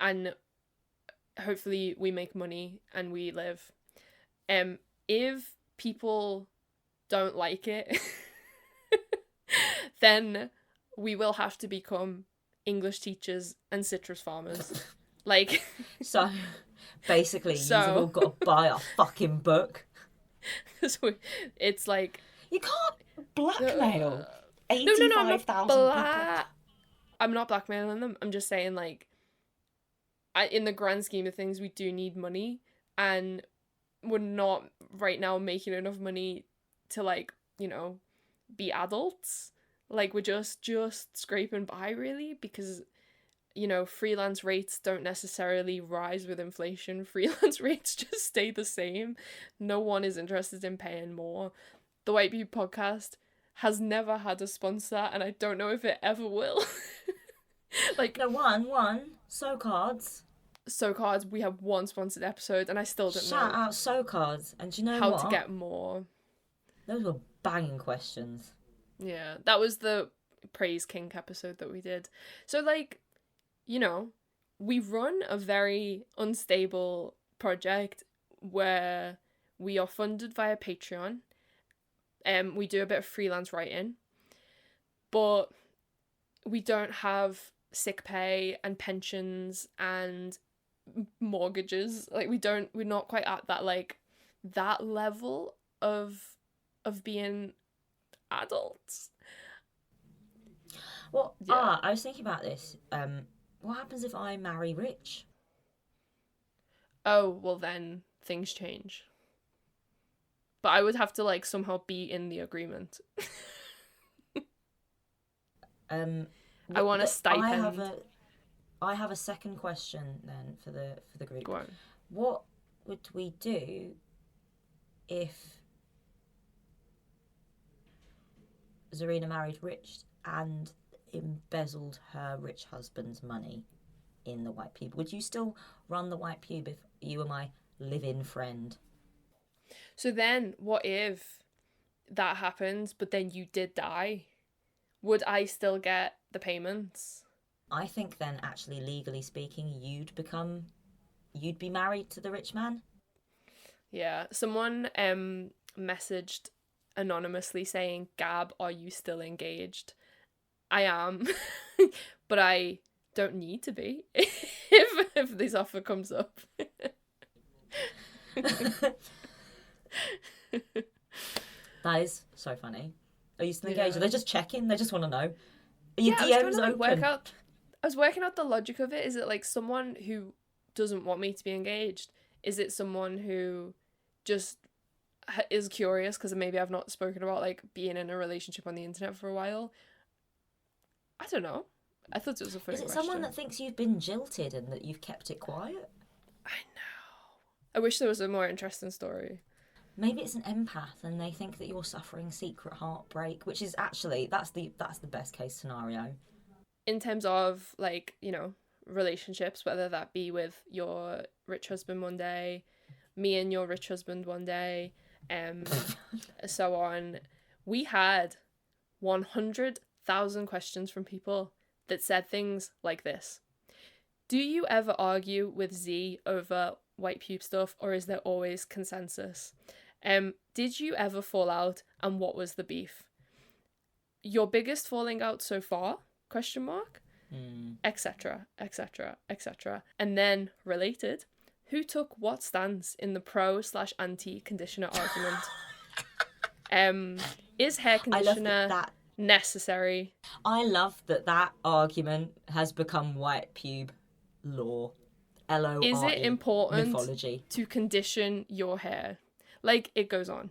and hopefully we make money and we live. If people don't like it, then we will have to become English teachers and citrus farmers. Like, so basically, you've all got to buy a fucking book. so it's like you can't blackmail no, I'm 85,000 people. I'm not blackmailing them. I'm just saying, like, in the grand scheme of things, we do need money, and we're not right now making enough money to, like, you know, be adults. Like, we're just scraping by, really, because, you know, freelance rates don't necessarily rise with inflation. Freelance rates just stay the same. No one is interested in paying more. The White Bee podcast has never had a sponsor, and I don't know if it ever will. Like, no, one So Cards. So Cards, we have one sponsored episode, and I still don't Shout know out So Cards. And do you know how what? to get more. Those were banging questions. Yeah, that was the Praise Kink episode that we did. So, like, you know, we run a very unstable project where we are funded via Patreon. We do a bit of freelance writing, but we don't have sick pay and pensions and mortgages. Like, we're not quite at that, like, that level of being adults. Well, Yeah. I was thinking about this. What happens if I marry rich? Oh, well, then things change. But I would have to, like, somehow be in the agreement. I want a stipend. I have a second question then for the group. Go on. What would we do if Zarina married rich and embezzled her rich husband's money in the White Pube? Would you still run the White Pube if you were my live-in friend? So then, what if that happens, but then you did die? Would I still get the payments? I think then, actually, legally speaking, you'd be married to the rich man. Yeah. Someone messaged anonymously saying, "Gab, are you still engaged?" I am, but I don't need to be if this offer comes up. That is so funny. Are you still Yeah. engaged? Are they just checking? They just want to know. Are Yeah, your I was trying DMs to like open? I was working out the logic of it. Is it like someone who doesn't want me to be engaged? Is it someone who just is curious because maybe I've not spoken about like being in a relationship on the internet for a while? I don't know. I thought it was a funny Is it question. someone that thinks you've been jilted and that you've kept it quiet? I know. I wish there was a more interesting story. Maybe it's an empath and they think that you're suffering secret heartbreak, which is actually that's the best case scenario. In terms of like, you know, relationships, whether that be with your rich husband one day, me and your rich husband one day, so on. We had 100,000 questions from people that said things like this. Do you ever argue with Z over white pube stuff, or is there always consensus? Did you ever fall out, and what was the beef? Your biggest falling out so far? Question mark. Etc. Etc. Etc. And then related, who took what stance in the pro/anti conditioner argument? Is hair conditioner necessary? I love that argument has become white pube lore. LORE. Is it important mythology to condition your hair? Like, it goes on.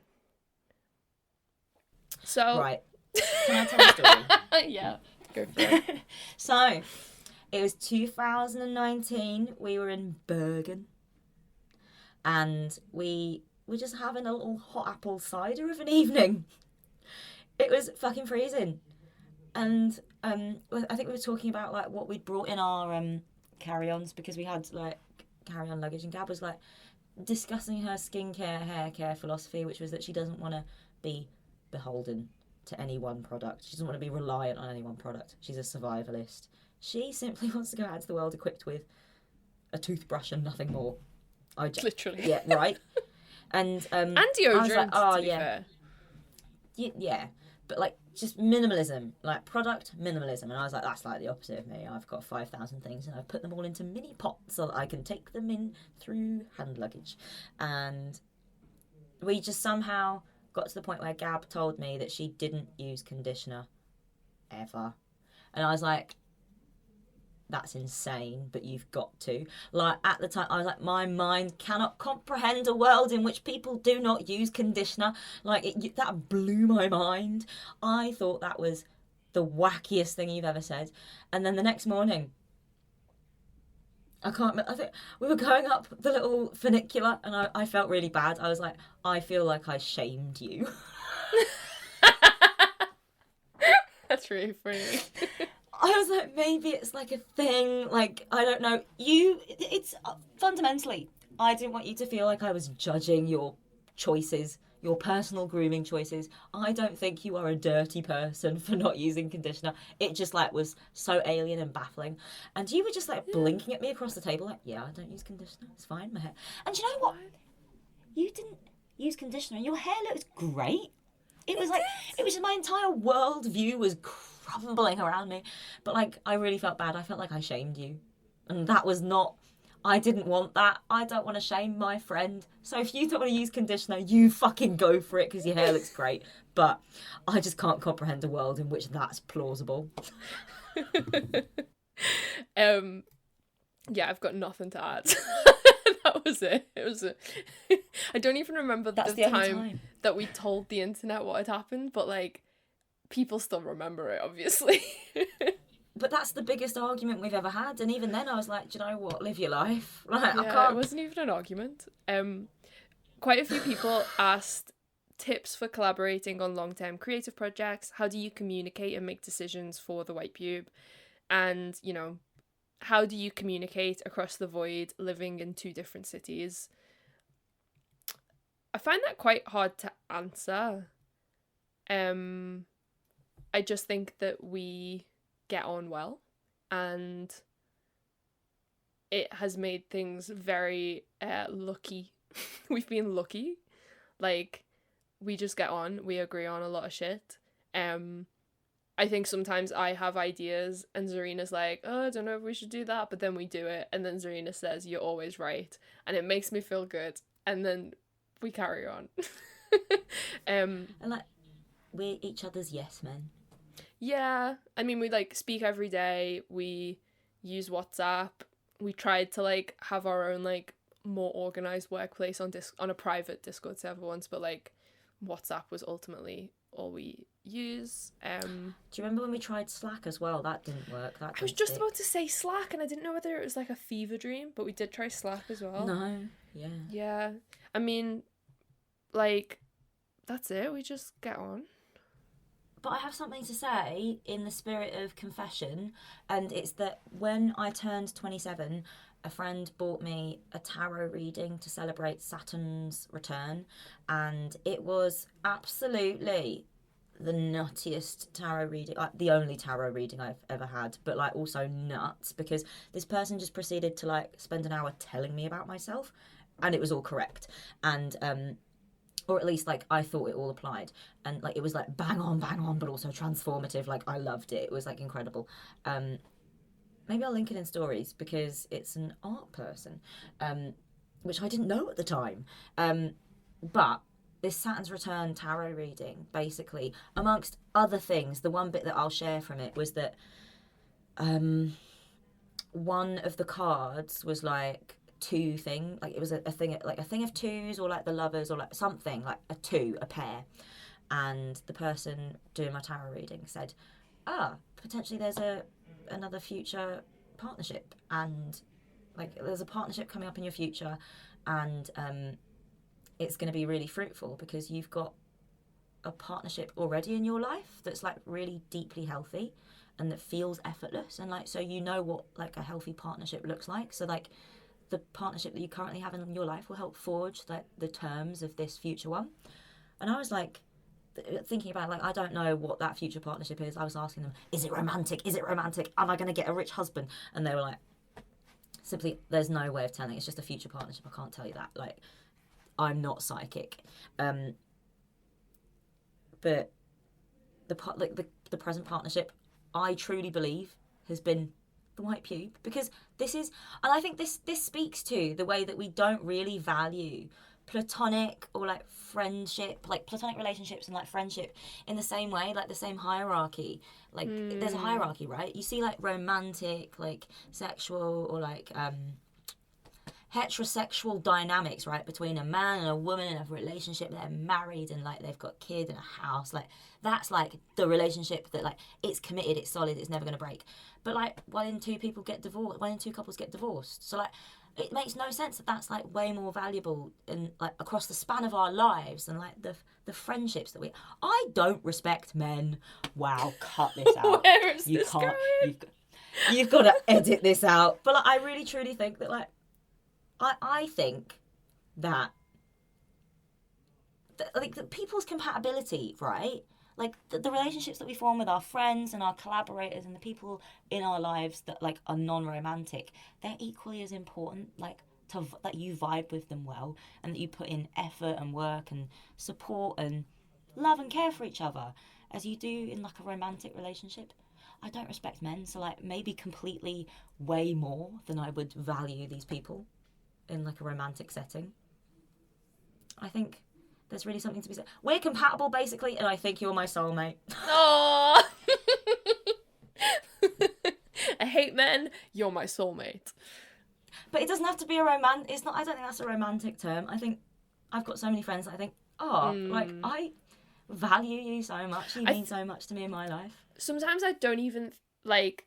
So right. Can I tell a story? Yeah, go for it. So, it was 2019. We were in Bergen, and we were just having a little hot apple cider of an evening. It was fucking freezing, and I think we were talking about like what we'd brought in our carry-ons, because we had like carry-on luggage, and Gab was like discussing her skincare, hair care philosophy, which was that she doesn't want to be beholden to any one product. She doesn't want to be reliant on any one product. She's a survivalist. She simply wants to go out into the world equipped with a toothbrush and nothing more. Literally. Yeah, right. And deodorant. I was like, oh to be yeah, fair. yeah, but like just minimalism, like product minimalism. And I was like, that's like the opposite of me. I've got 5,000 things and I've put them all into mini pots so that I can take them in through hand luggage. And we just somehow got to the point where Gab told me that she didn't use conditioner ever. And I was like, that's insane, but you've got to. Like, at the time, I was like, my mind cannot comprehend a world in which people do not use conditioner. Like, that blew my mind. I thought that was the wackiest thing you've ever said. And then the next morning, I think we were going up the little funicular, and I felt really bad. I was like, I feel like I shamed you. That's really funny. I was like, maybe it's like a thing, like, I don't know. It's fundamentally, I didn't want you to feel like I was judging your choices, your personal grooming choices. I don't think you are a dirty person for not using conditioner. It just like was so alien and baffling. And you were just like blinking at me across the table like, yeah, I don't use conditioner. It's fine, my hair. And you know what? You didn't use conditioner. Your hair looks great. It was just my entire worldview was crumbling around me. But like, I really felt bad. I felt like I shamed you. And that was not, I didn't want that. I don't want to shame my friend. So if you don't want to use conditioner, you fucking go for it because your hair looks great. But I just can't comprehend a world in which that's plausible. Yeah, I've got nothing to add. That was it. It was I don't even remember the time that we told the internet what had happened, but like, people still remember it, obviously. But that's the biggest argument we've ever had, and even then I was like, do you know what, live your life. Like, Yeah, I can't. It wasn't even an argument. Quite a few people asked tips for collaborating on long-term creative projects. How do you communicate and make decisions for the White Pube? And, you know, how do you communicate across the void living in two different cities? I find that quite hard to answer. I just think that we get on well, and it has made things very lucky. We've been lucky. Like, we just get on. We agree on a lot of shit. I think sometimes I have ideas and Zarina's like, oh, I don't know if we should do that, but then we do it, and then Zarina says, you're always right, and it makes me feel good. and then we carry on. And like, we're each other's yes men. Yeah, I mean, we like speak every day. We use WhatsApp. We tried to like have our own like more organized workplace on a private Discord server once, but like WhatsApp was ultimately all we use. Do you remember when we tried Slack as well? That didn't work. That I was just about to say Slack, and I didn't know whether it was like a fever dream, but we did try Slack as well. No. Yeah. Yeah. I mean, like, that's it. We just get on. But I have something to say in the spirit of confession, and it's that when I turned 27, a friend bought me a tarot reading to celebrate Saturn's return, and it was absolutely the nuttiest tarot reading, like the only tarot reading I've ever had, but like also nuts, because this person just proceeded to like spend an hour telling me about myself, and it was all correct, and or at least like I thought it all applied, and like it was like bang on, but also transformative. Like I loved it. It was like incredible. Maybe I'll link it in stories because it's an art person, which I didn't know at the time. But this Saturn's Return tarot reading, basically, amongst other things, the one bit that I'll share from it was that one of the cards was like two thing, like it was a thing, like a thing of twos, or like the lovers, or like something like a two, a pair. And the person doing my tarot reading said, potentially there's another future partnership, and like there's a partnership coming up in your future, and it's going to be really fruitful because you've got a partnership already in your life that's like really deeply healthy and that feels effortless, and like so you know what like a healthy partnership looks like. So like the partnership that you currently have in your life will help forge like the terms of this future one. And I was like thinking about, like, I don't know what that future partnership is. I was asking them, is it romantic? Am I going to get a rich husband? And they were like, simply, there's no way of telling. It's just a future partnership. I can't tell you that. Like, I'm not psychic. But the present partnership, I truly believe, has been the white pube, because this is, and I think this speaks to the way that we don't really value platonic or like friendship, like platonic relationships and like friendship in the same way, like the same hierarchy. Like there's a hierarchy, right? You see like romantic, like sexual, or like heterosexual dynamics, right, between a man and a woman in a relationship. They're married and like they've got kids and a house. Like that's like the relationship that like it's committed, it's solid, it's never going to break. But like one in two people get divorced, one in two couples get divorced. So like it makes no sense that that's like way more valuable in like across the span of our lives than like the friendships that we. I don't respect men. Wow, cut this out. Where is you this can't. going? You've got to edit this out. But like, I really truly think that like I think that like the people's compatibility, right? Like the relationships that we form with our friends and our collaborators and the people in our lives that like are non-romantic, they're equally as important. Like that you vibe with them well, and that you put in effort and work and support and love and care for each other as you do in like a romantic relationship. I don't respect men, so like maybe completely way more than I would value these people in like a romantic setting. I think there's really something to be said. We're compatible basically, and I think you're my soulmate. Aww. I hate men. You're my soulmate. But it doesn't have to be a romantic. It's not. I don't think that's a romantic term. I think I've got so many friends that I think, like I value you so much. You mean so much to me in my life. Sometimes I don't even like.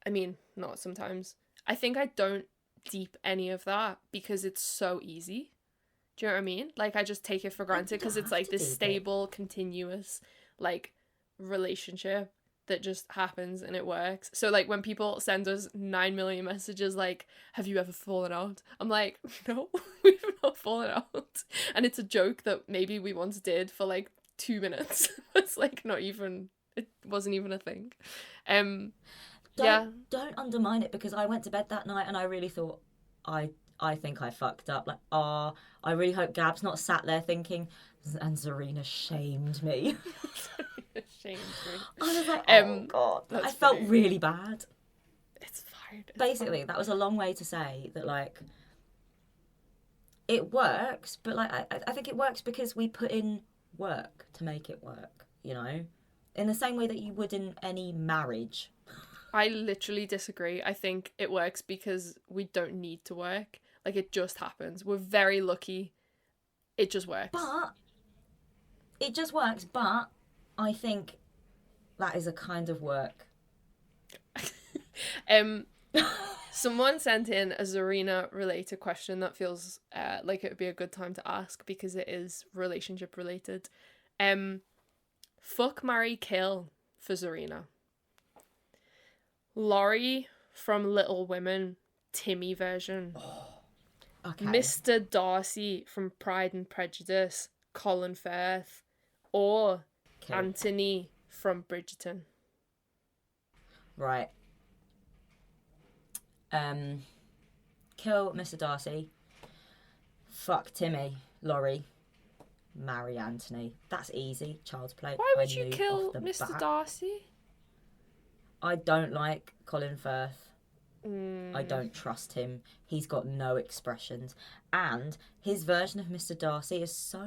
I mean, not sometimes. I think I don't deep any of that because it's so easy. Do you know what I mean? Like I just take it for granted because it's like this stable, continuous, like relationship that just happens and it works. So like when people send us 9 million messages like, have you ever fallen out? I'm like, no, we've not fallen out. And it's a joke that maybe we once did for like 2 minutes. It's like not even, it wasn't even a thing. Don't undermine it, because I went to bed that night and I really thought, I think I fucked up. Like, I really hope Gab's not sat there thinking, and Zarina shamed me. Shamed me. I was like, oh God. I felt really bad. It's fine. Basically, that was a long way to say that, like, it works, but like I think it works because we put in work to make it work, you know? In the same way that you would in any marriage. I literally disagree. I think it works because we don't need to work. Like, it just happens. We're very lucky. It just works. But it just works, but I think that is a kind of work. Someone sent in a Zarina related question that feels like it would be a good time to ask because it is relationship related. Fuck, marry, kill for Zarina. Laurie from Little Women, Timmy version. Okay. Mr. Darcy from Pride and Prejudice, Colin Firth, or Kill. Anthony from Bridgerton. Right. Kill Mr. Darcy. Fuck Timmy, Laurie. Marry Anthony. That's easy. Child's play. Why would I you knew kill off the Mr. bat. Darcy? I don't like Colin Firth. I don't trust him. He's got no expressions. And his version of Mr. Darcy is so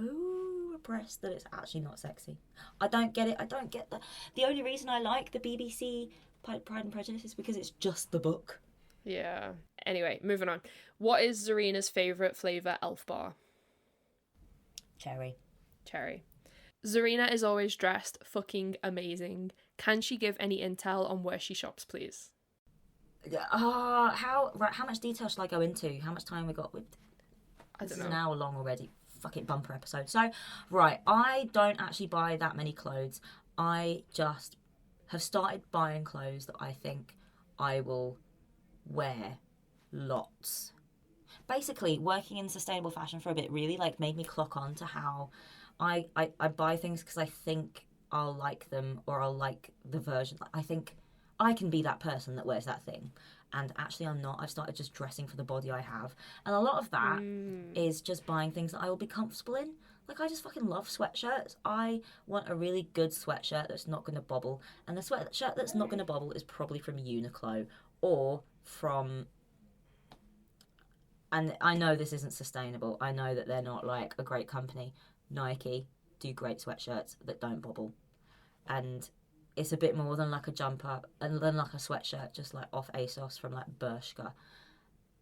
repressed that it's actually not sexy. I don't get it. I don't get that. The only reason I like the BBC Pride and Prejudice is because it's just the book. Yeah. Anyway, moving on. What is Zarina's favourite flavour Elf bar? Cherry. Cherry. Zarina is always dressed fucking amazing. Can she give any intel on where she shops, please? How much detail should I go into? How much time we got? This is know. an hour long already. Fuck it, bumper episode. So, right, I don't actually buy that many clothes. I just have started buying clothes that I think I will wear lots. Basically, working in sustainable fashion for a bit really like made me clock on to how I buy things because I think I'll like them or I'll like the version. I think I can be that person that wears that thing. And actually I'm not. I've started just dressing for the body I have. And a lot of that is just buying things that I will be comfortable in. Like, I just fucking love sweatshirts. I want a really good sweatshirt that's not going to bobble. And the sweatshirt that's not going to bobble is probably from Uniqlo or from... And I know this isn't sustainable. I know that they're not, like, a great company. Nike do great sweatshirts that don't bobble. And it's a bit more than, like, a jumper and than, like, a sweatshirt just, like, off ASOS from, like, Bershka.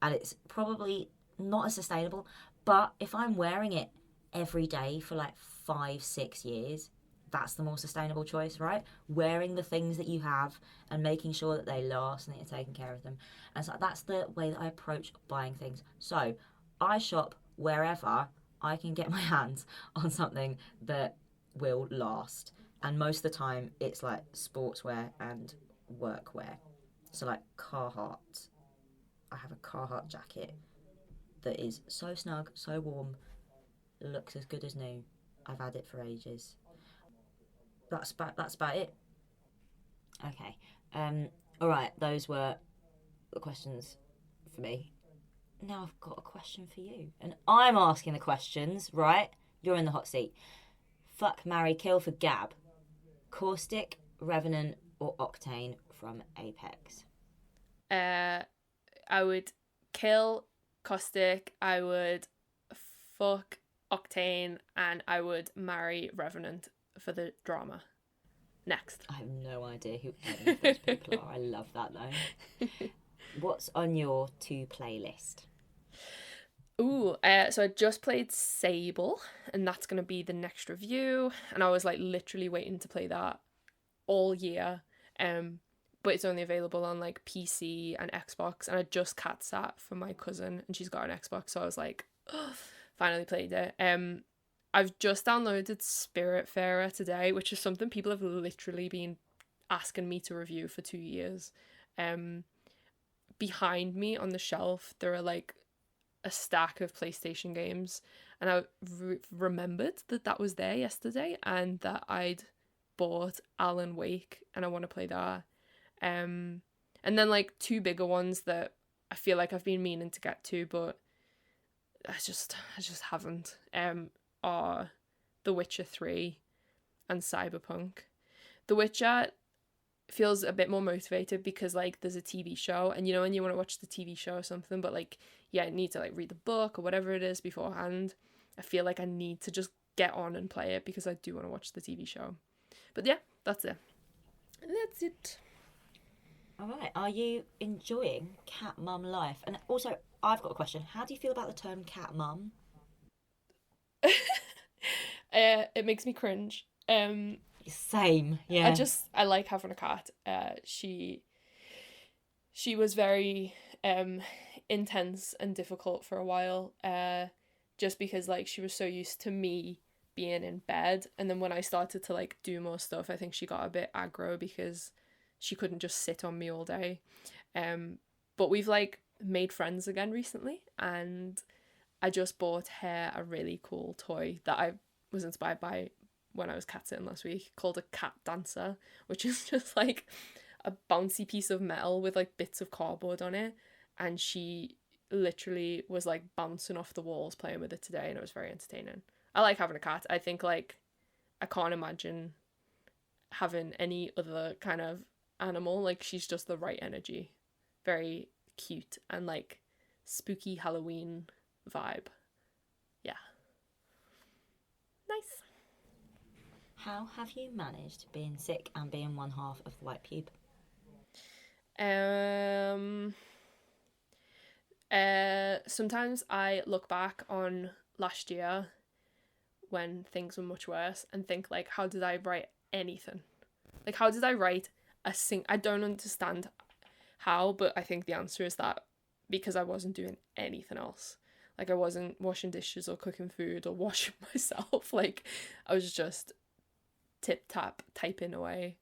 And it's probably not as sustainable. But if I'm wearing it every day for, like, 5-6 years, that's the more sustainable choice, right? Wearing the things that you have and making sure that they last and that you're taking care of them. And so that's the way that I approach buying things. So I shop wherever I can get my hands on something that will last. And most of the time it's like sportswear and workwear. So like Carhartt. I have a Carhartt jacket that is so snug, so warm, looks as good as new. I've had it for ages. That's about it. Okay. All right. Those were the questions for me. Now I've got a question for you, and I'm asking the questions. Right? You're in the hot seat. Fuck, marry, kill for Gab. Caustic, Revenant, or Octane from Apex. I would kill Caustic. I would fuck Octane, and I would marry Revenant for the drama. Next. I have no idea who any of those people are. I love that though. What's on your to playlist? Ooh, so I just played Sable, and that's gonna be the next review. And I was like literally waiting to play that all year. But it's only available on like PC and Xbox, and I just cat sat for my cousin, and she's got an Xbox, so I was like, oh, finally played it. I've just downloaded Spiritfarer today, which is something people have literally been asking me to review for 2 years. Behind me on the shelf, there are like a stack of PlayStation games, and I remembered that was there yesterday, and that I'd bought Alan Wake, and I want to play that. And then like 2 bigger ones that I feel like I've been meaning to get to, but I just haven't. Are The Witcher 3 and Cyberpunk. The Witcher, feels a bit more motivated because like there's a TV show, and you know when you want to watch the TV show or something, but like yeah, I need to like read the book or whatever it is beforehand. I feel like I need to just get on and play it because I do want to watch the TV show. But yeah, that's it. That's it. All right. Are you enjoying cat mum life? And also, I've got a question. How do you feel about the term cat mum? It makes me cringe. Same. Yeah. I like having a cat. She was very intense and difficult for a while. Just because like she was so used to me being in bed, and then when I started to like do more stuff, I think she got a bit aggro because she couldn't just sit on me all day. But we've like made friends again recently, and I just bought her a really cool toy that I was inspired by when I was cat sitting last week, called a cat dancer, which is just like a bouncy piece of metal with like bits of cardboard on it, and she literally was like bouncing off the walls playing with it today, and it was very entertaining. I like having a cat. I think like I can't imagine having any other kind of animal. Like she's just the right energy. Very cute and like spooky Halloween vibe. Yeah. Nice. How have you managed being sick and being one half of the white pube? Sometimes I look back on last year when things were much worse and think like, how did I write anything? Like, how did I write I don't understand how, but I think the answer is that because I wasn't doing anything else. Like I wasn't washing dishes or cooking food or washing myself. Like I was just tip tap typing away.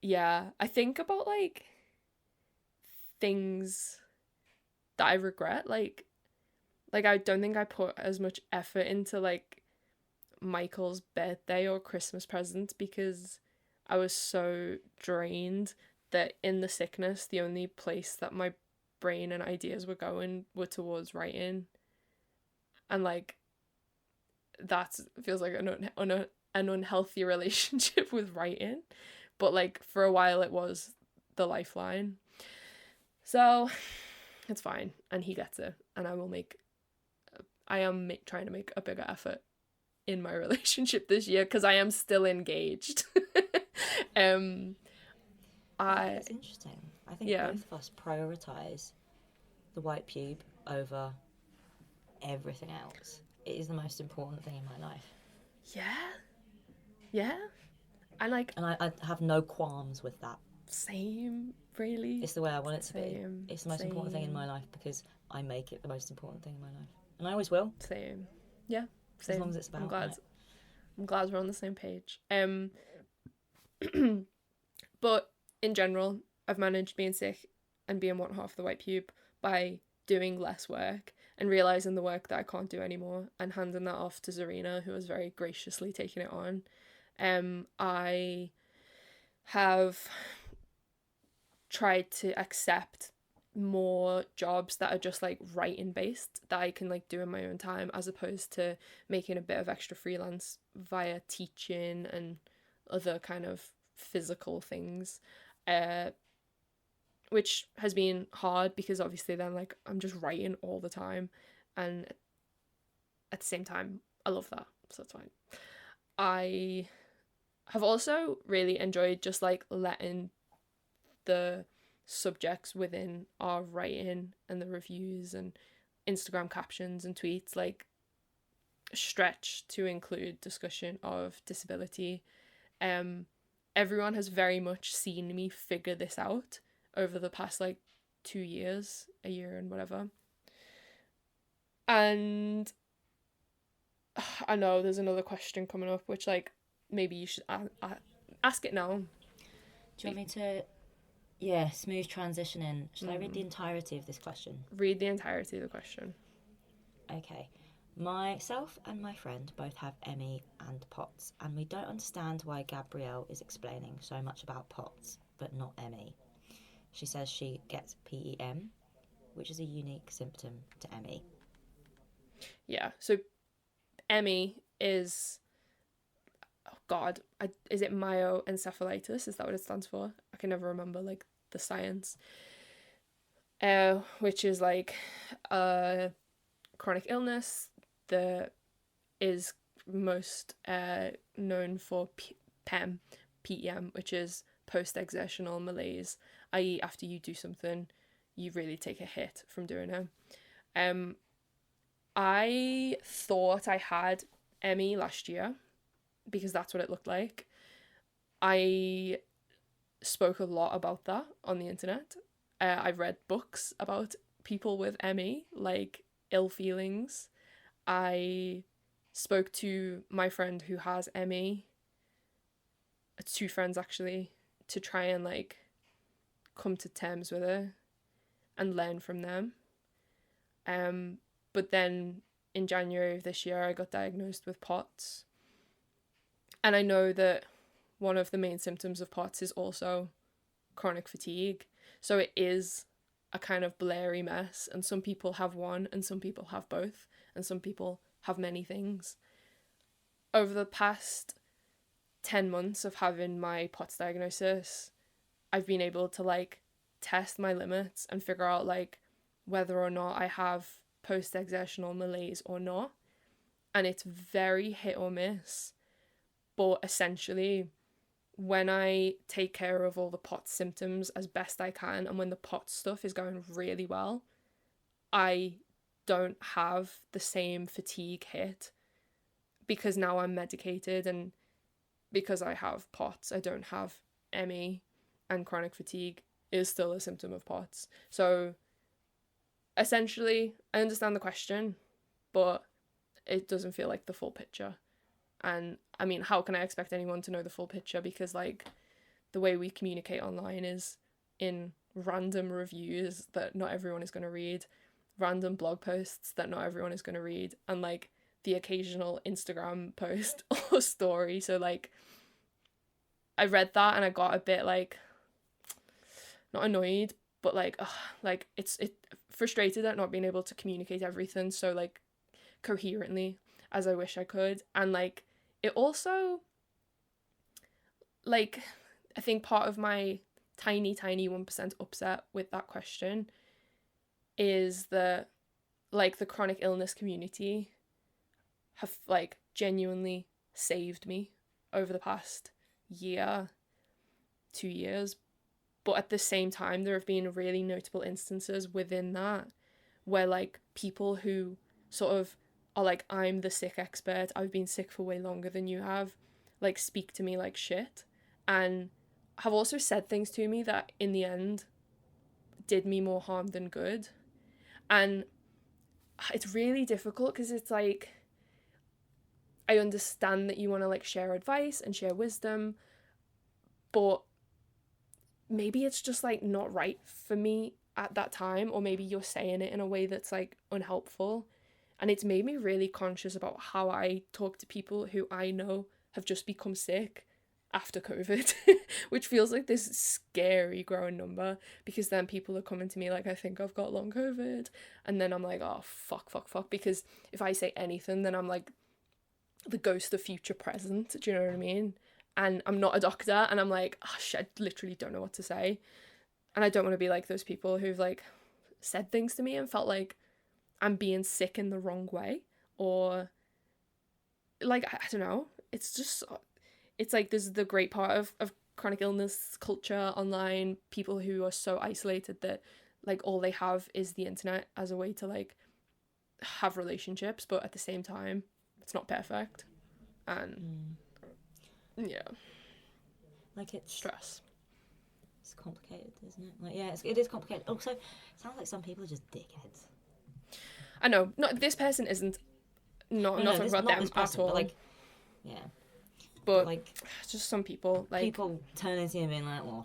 Yeah, I think about like things that I regret. Like I don't think I put as much effort into like Michael's birthday or Christmas present because I was so drained that in the sickness the only place that my brain and ideas were going were towards writing, and like that feels like an unhealthy relationship with writing, but like for a while it was the lifeline, so it's fine and he gets it, and I am trying to make a bigger effort in my relationship this year because I am still engaged. It's interesting. I think both of us prioritise the white pube over everything else. It is the most important thing in my life. Yeah. And I have no qualms with that. Same, really. It's the way I want it to be. It's the most important thing in my life because I make it the most important thing in my life. And I always will. Same. Yeah. Same. As long as it's about I'm glad we're on the same page. But in general, I've managed being sick and being one half of the white pube by doing less work and realising the work that I can't do anymore and handing that off to Zarina, who has very graciously taken it on. I have tried to accept more jobs that are just like writing based that I can like do in my own time, as opposed to making a bit of extra freelance via teaching and other kind of physical things, which has been hard because obviously then like I'm just writing all the time, and at the same time I love that, so that's fine. I have also really enjoyed just like letting the subjects within our writing and the reviews and Instagram captions and tweets like stretch to include discussion of disability. Everyone has very much seen me figure this out over the past like 2 years, a year and whatever. And I know there's another question coming up, which like maybe you should ask it now. Do you want me to? Yeah, smooth transition in. Should I read the entirety of this question? Read the entirety of the question. Okay. Myself and my friend both have ME and POTS, and we don't understand why Gabrielle is explaining so much about POTS, but not ME. She says she gets PEM, which is a unique symptom to ME. Yeah, so ME is oh God, is it myoencephalitis? Is that what it stands for? I can never remember like the science. Which is like a chronic illness that is most known for PEM, which is post-exertional malaise, i.e. after you do something, you really take a hit from doing it. I thought I had ME last year because that's what it looked like. I spoke a lot about that on the internet. I've read books about people with ME, like ill feelings. I spoke to my friend who has ME, two friends actually, to try and like come to terms with it and learn from them. But then in January of this year, I got diagnosed with POTS. And I know that one of the main symptoms of POTS is also chronic fatigue. So it is a kind of blurry mess, and some people have one and some people have both, and some people have many things. Over the past 10 months of having my POTS diagnosis, I've been able to like test my limits and figure out like whether or not I have post-exertional malaise or not. And it's very hit or miss. But essentially, when I take care of all the POTS symptoms as best I can, and when the POTS stuff is going really well, I don't have the same fatigue hit because now I'm medicated, and because I have POTS, I don't have ME, and chronic fatigue is still a symptom of POTS. So essentially, I understand the question, but it doesn't feel like the full picture. And I mean, how can I expect anyone to know the full picture? Because like the way we communicate online is in random reviews that not everyone is going to read, random blog posts that not everyone is going to read, and like the occasional Instagram post or story. So like I read that and I got a bit like, not annoyed, but like, it's frustrated at not being able to communicate everything so like coherently as I wish I could. And like it also, like, I think part of my tiny 1% upset with that question is that like the chronic illness community have like genuinely saved me over the past year, 2 years. But at the same time, there have been really notable instances within that where like people who sort of are like, I'm the sick expert, I've been sick for way longer than you have, like speak to me like shit, and have also said things to me that in the end did me more harm than good. And it's really difficult because it's like, I understand that you want to like share advice and share wisdom, but maybe it's just like not right for me at that time, or maybe you're saying it in a way that's like unhelpful. And it's made me really conscious about how I talk to people who I know have just become sick after COVID, which feels like this scary growing number, because then people are coming to me like, I think I've got long COVID. And then I'm like, oh, fuck. Because if I say anything, then I'm like the ghost of future present. Do you know what I mean? And I'm not a doctor, and I'm like, oh shit, I literally don't know what to say. And I don't want to be like those people who've like said things to me and felt like I'm being sick in the wrong way, or like, I don't know. It's just, it's like this is the great part of chronic illness culture online, people who are so isolated that like all they have is the internet as a way to like have relationships, but at the same time it's not perfect. And yeah, like it's stress. It's complicated, isn't it? Like, yeah, it is complicated. Also, it sounds like some people are just dickheads. I know, not this person isn't, not talking about them at all. But like, yeah. But like, just some people, like people turning to you and being like, well,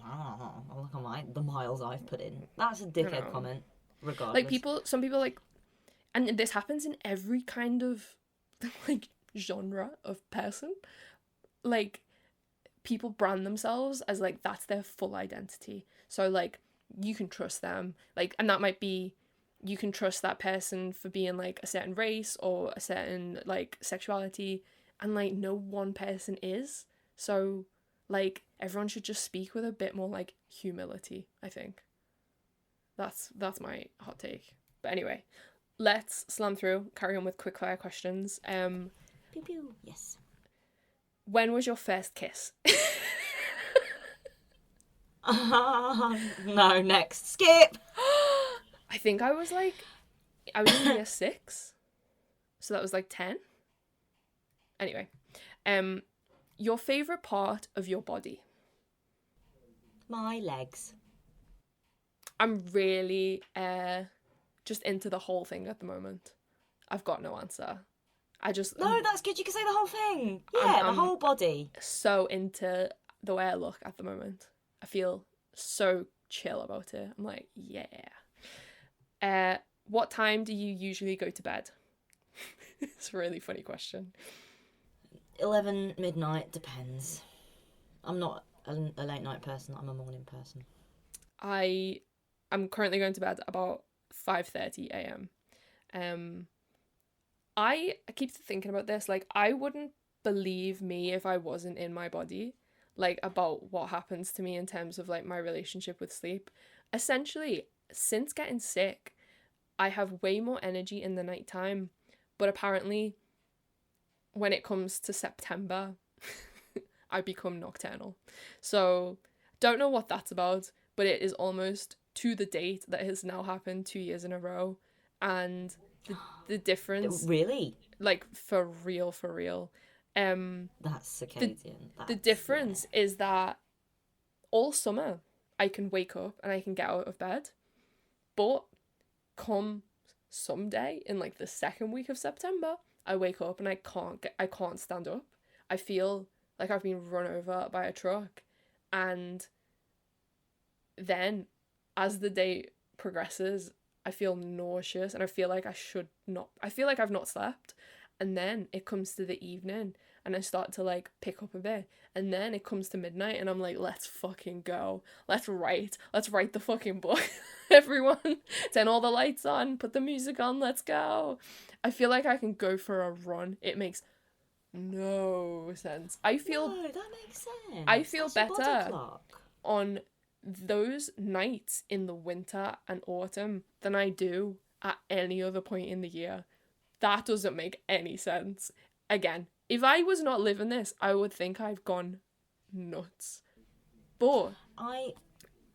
look at the miles I've put in. That's a dickhead comment, regardless. Like some people like, and this happens in every kind of like genre of person. Like people brand themselves as like that's their full identity. So like you can trust them, like, and that might be, you can trust that person for being like a certain race or a certain like sexuality, and like no one person is. So like everyone should just speak with a bit more like humility, I think. That's my hot take. But anyway, let's slam through, carry on with quick fire questions. Pew pew. Yes. When was your first kiss? No, next. Skip. I think I was in year 6. So that was like 10. Anyway, your favorite part of your body? My legs. I'm really just into the whole thing at the moment. I've got no answer. No, that's good. You can say the whole thing. Yeah, the whole body. So into the way I look at the moment. I feel so chill about it. I'm like, yeah. What time do you usually go to bed? It's a really funny question. 11, midnight, depends. I'm not a late night person. I'm a morning person. I'm currently going to bed about 5:30 a.m. I keep thinking about this. Like, I wouldn't believe me if I wasn't in my body, like, about what happens to me in terms of like my relationship with sleep. Essentially, since getting sick, I have way more energy in the nighttime, but apparently when it comes to September, I become nocturnal. So don't know what that's about, but it is almost to the date that has now happened 2 years in a row. And the difference, Really? like for real, That's circadian. the difference is that all summer I can wake up and I can get out of bed, but come someday in like the second week of September, I wake up and I can't stand up. I feel like I've been run over by a truck, and then as the day progresses, I feel nauseous and I feel like I feel like I've not slept. And then it comes to the evening and I start to like pick up a bit. And then it comes to midnight and I'm like, let's fucking go. Let's write the fucking book. Everyone, turn all the lights on, put the music on, let's go. I feel like I can go for a run. It makes no sense. No, that makes sense. I feel That's your body better clock. on those nights in the winter and autumn than I do at any other point in the year. That doesn't make any sense. Again, if I was not living this, I would think I've gone nuts. But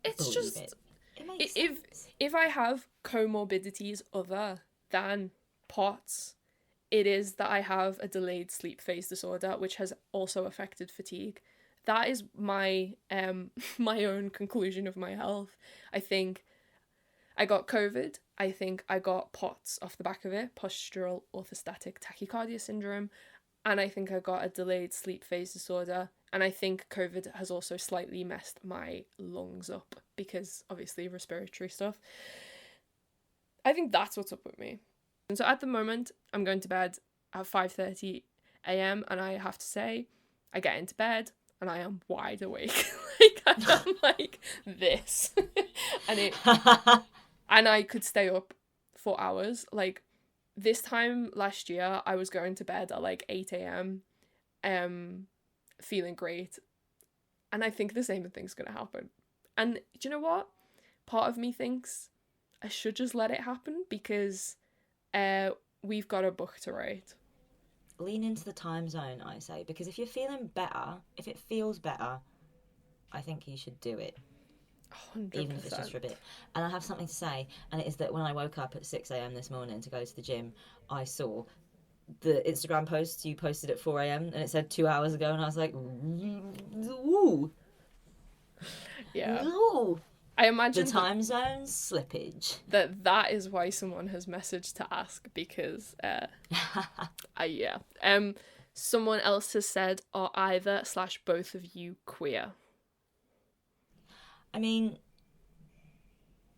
it's just It makes sense. if I have comorbidities other than POTS, it is that I have a delayed sleep phase disorder, which has also affected fatigue. That is my my own conclusion of my health. I think I got COVID. I think I got POTS off the back of it, postural orthostatic tachycardia syndrome, and I think I got a delayed sleep phase disorder. And I think COVID has also slightly messed my lungs up because obviously respiratory stuff. I think that's what's up with me. And so at the moment, I'm going to bed at 5:30 a.m. and I have to say, I get into bed and I am wide awake. Like, I'm like this. And I could stay up for hours. Like, this time last year, I was going to bed at like 8 a.m. Feeling great. And I think the same thing's going to happen. And do you know what? Part of me thinks I should just let it happen because we've got a book to write. Lean into the time zone, I say, because if you're feeling better, if it feels better, I think you should do it. 100%. Even if it's just for a bit. And I have something to say, and it is that when I woke up at 6 a.m. this morning to go to the gym, I saw the Instagram post you posted at 4 a.m. and it said 2 hours ago, and I was like, ooh. Yeah. Ooh. I imagine the time zone slippage. That is why someone has messaged to ask, because yeah. Someone else has said, are either / both of you queer? I mean,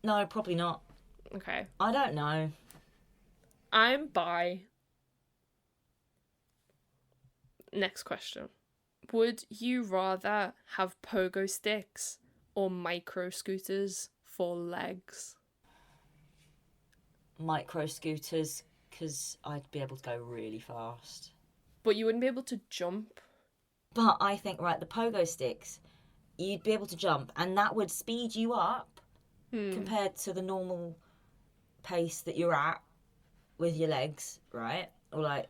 no, probably not. Okay. I don't know. I'm bi. Next question. Would you rather have pogo sticks or micro scooters for legs? Micro scooters, because I'd be able to go really fast. But you wouldn't be able to jump. But I think, right, the pogo sticks, you'd be able to jump, and that would speed you up compared to the normal pace that you're at with your legs, right? Or like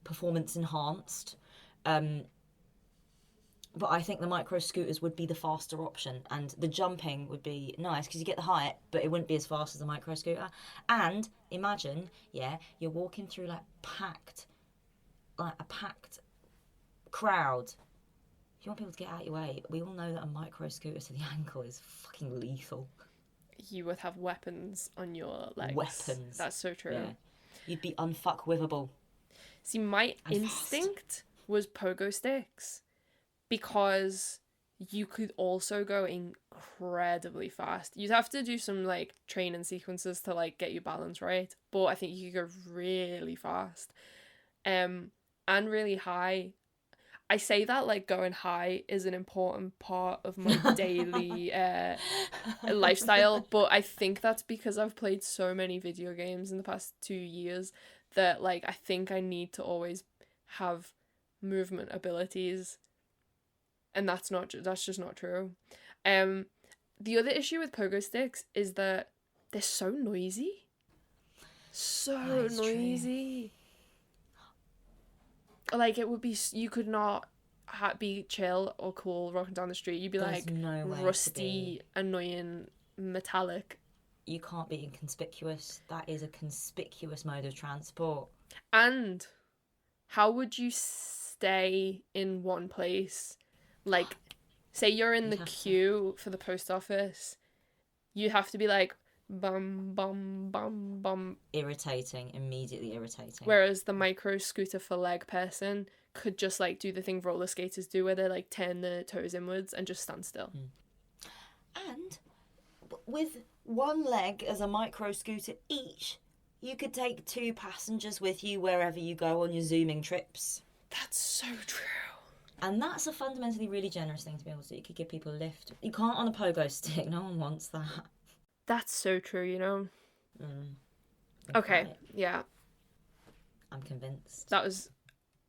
performance enhanced. But I think the micro scooters would be the faster option, and the jumping would be nice because you get the height, but it wouldn't be as fast as a micro scooter. And imagine, yeah, you're walking through like a packed crowd. If you want people to get out of your way, we all know that a micro scooter to the ankle is fucking lethal. You would have weapons on your legs. Weapons. That's so true. Yeah. You'd be unfuckwivable. See, my instinct was pogo sticks because you could also go incredibly fast. You'd have to do some like training sequences to like get your balance right, but I think you could go really fast. And really high. I say that like going high is an important part of my daily lifestyle, but I think that's because I've played so many video games in the past 2 years that like I think I need to always have movement abilities, and that's just not true. The other issue with pogo sticks is that they're so noisy. So noisy. Like, it would be, you could not be chill or cool walking down the street. You'd be There's like no way rusty, annoying, metallic. You can't be inconspicuous. That is a conspicuous mode of transport. And how would you stay in one place? Like, say you're in the queue for the post office, you have to be like, bum, bum, bum, bum. Immediately irritating. Whereas the micro scooter for leg person could just like do the thing roller skaters do where they like turn their toes inwards and just stand still. And with one leg as a micro scooter each, you could take 2 passengers with you wherever you go on your zooming trips. That's so true. And that's a fundamentally really generous thing to be able to do. You could give people a lift. You can't on a pogo stick. No one wants that. That's so true, you know? Okay, right. Yeah. I'm convinced. That was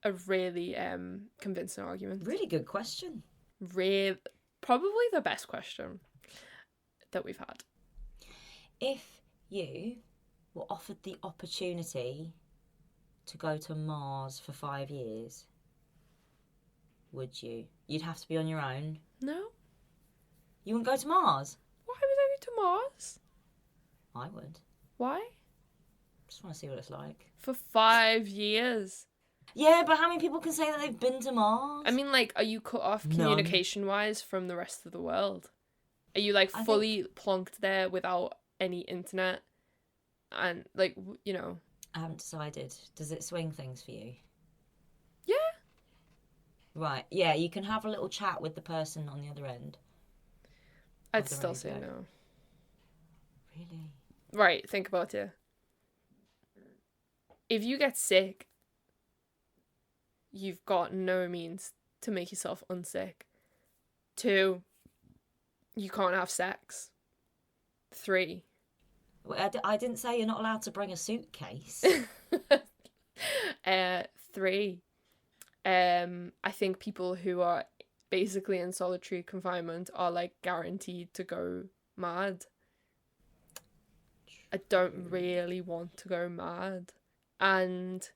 a really convincing argument. Really good question. Probably the best question that we've had. If you were offered the opportunity to go to Mars for 5 years, would you? You'd have to be on your own. No. You wouldn't go to Mars? Why would I go to Mars? I would. Why? Just want to see what it's like. For 5 years. Yeah, but how many people can say that they've been to Mars? I mean, like, are you cut off communication-wise from the rest of the world? Are you, like, fully plonked there without any internet? And, like, you know... I haven't decided. Does it swing things for you? Yeah. Right, yeah, you can have a little chat with the person on the other end. I'd still say no. Really? Right, think about it. If you get sick, you've got no means to make yourself unsick. 2, you can't have sex. 3. I didn't say you're not allowed to bring a suitcase. 3. I think people who are basically in solitary confinement are like guaranteed to go mad. I don't really want to go mad. And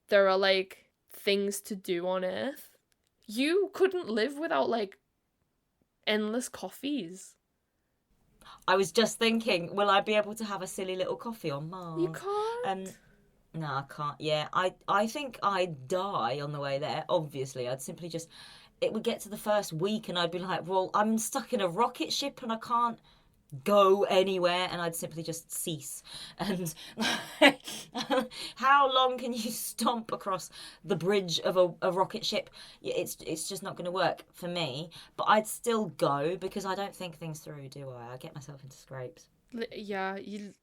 there are like things to do on Earth. You couldn't live without like endless coffees. I was just thinking, will I be able to have a silly little coffee on Mars? You can't. No, I can't. Yeah, I think I'd die on the way there. Obviously, I'd simply just... It would get to the first week and I'd be like, well, I'm stuck in a rocket ship and I can't go anywhere, and I'd simply just cease. And how long can you stomp across the bridge of a rocket ship? It's just not going to work for me. But I'd still go because I don't think things through, do I? I get myself into scrapes. Yeah, you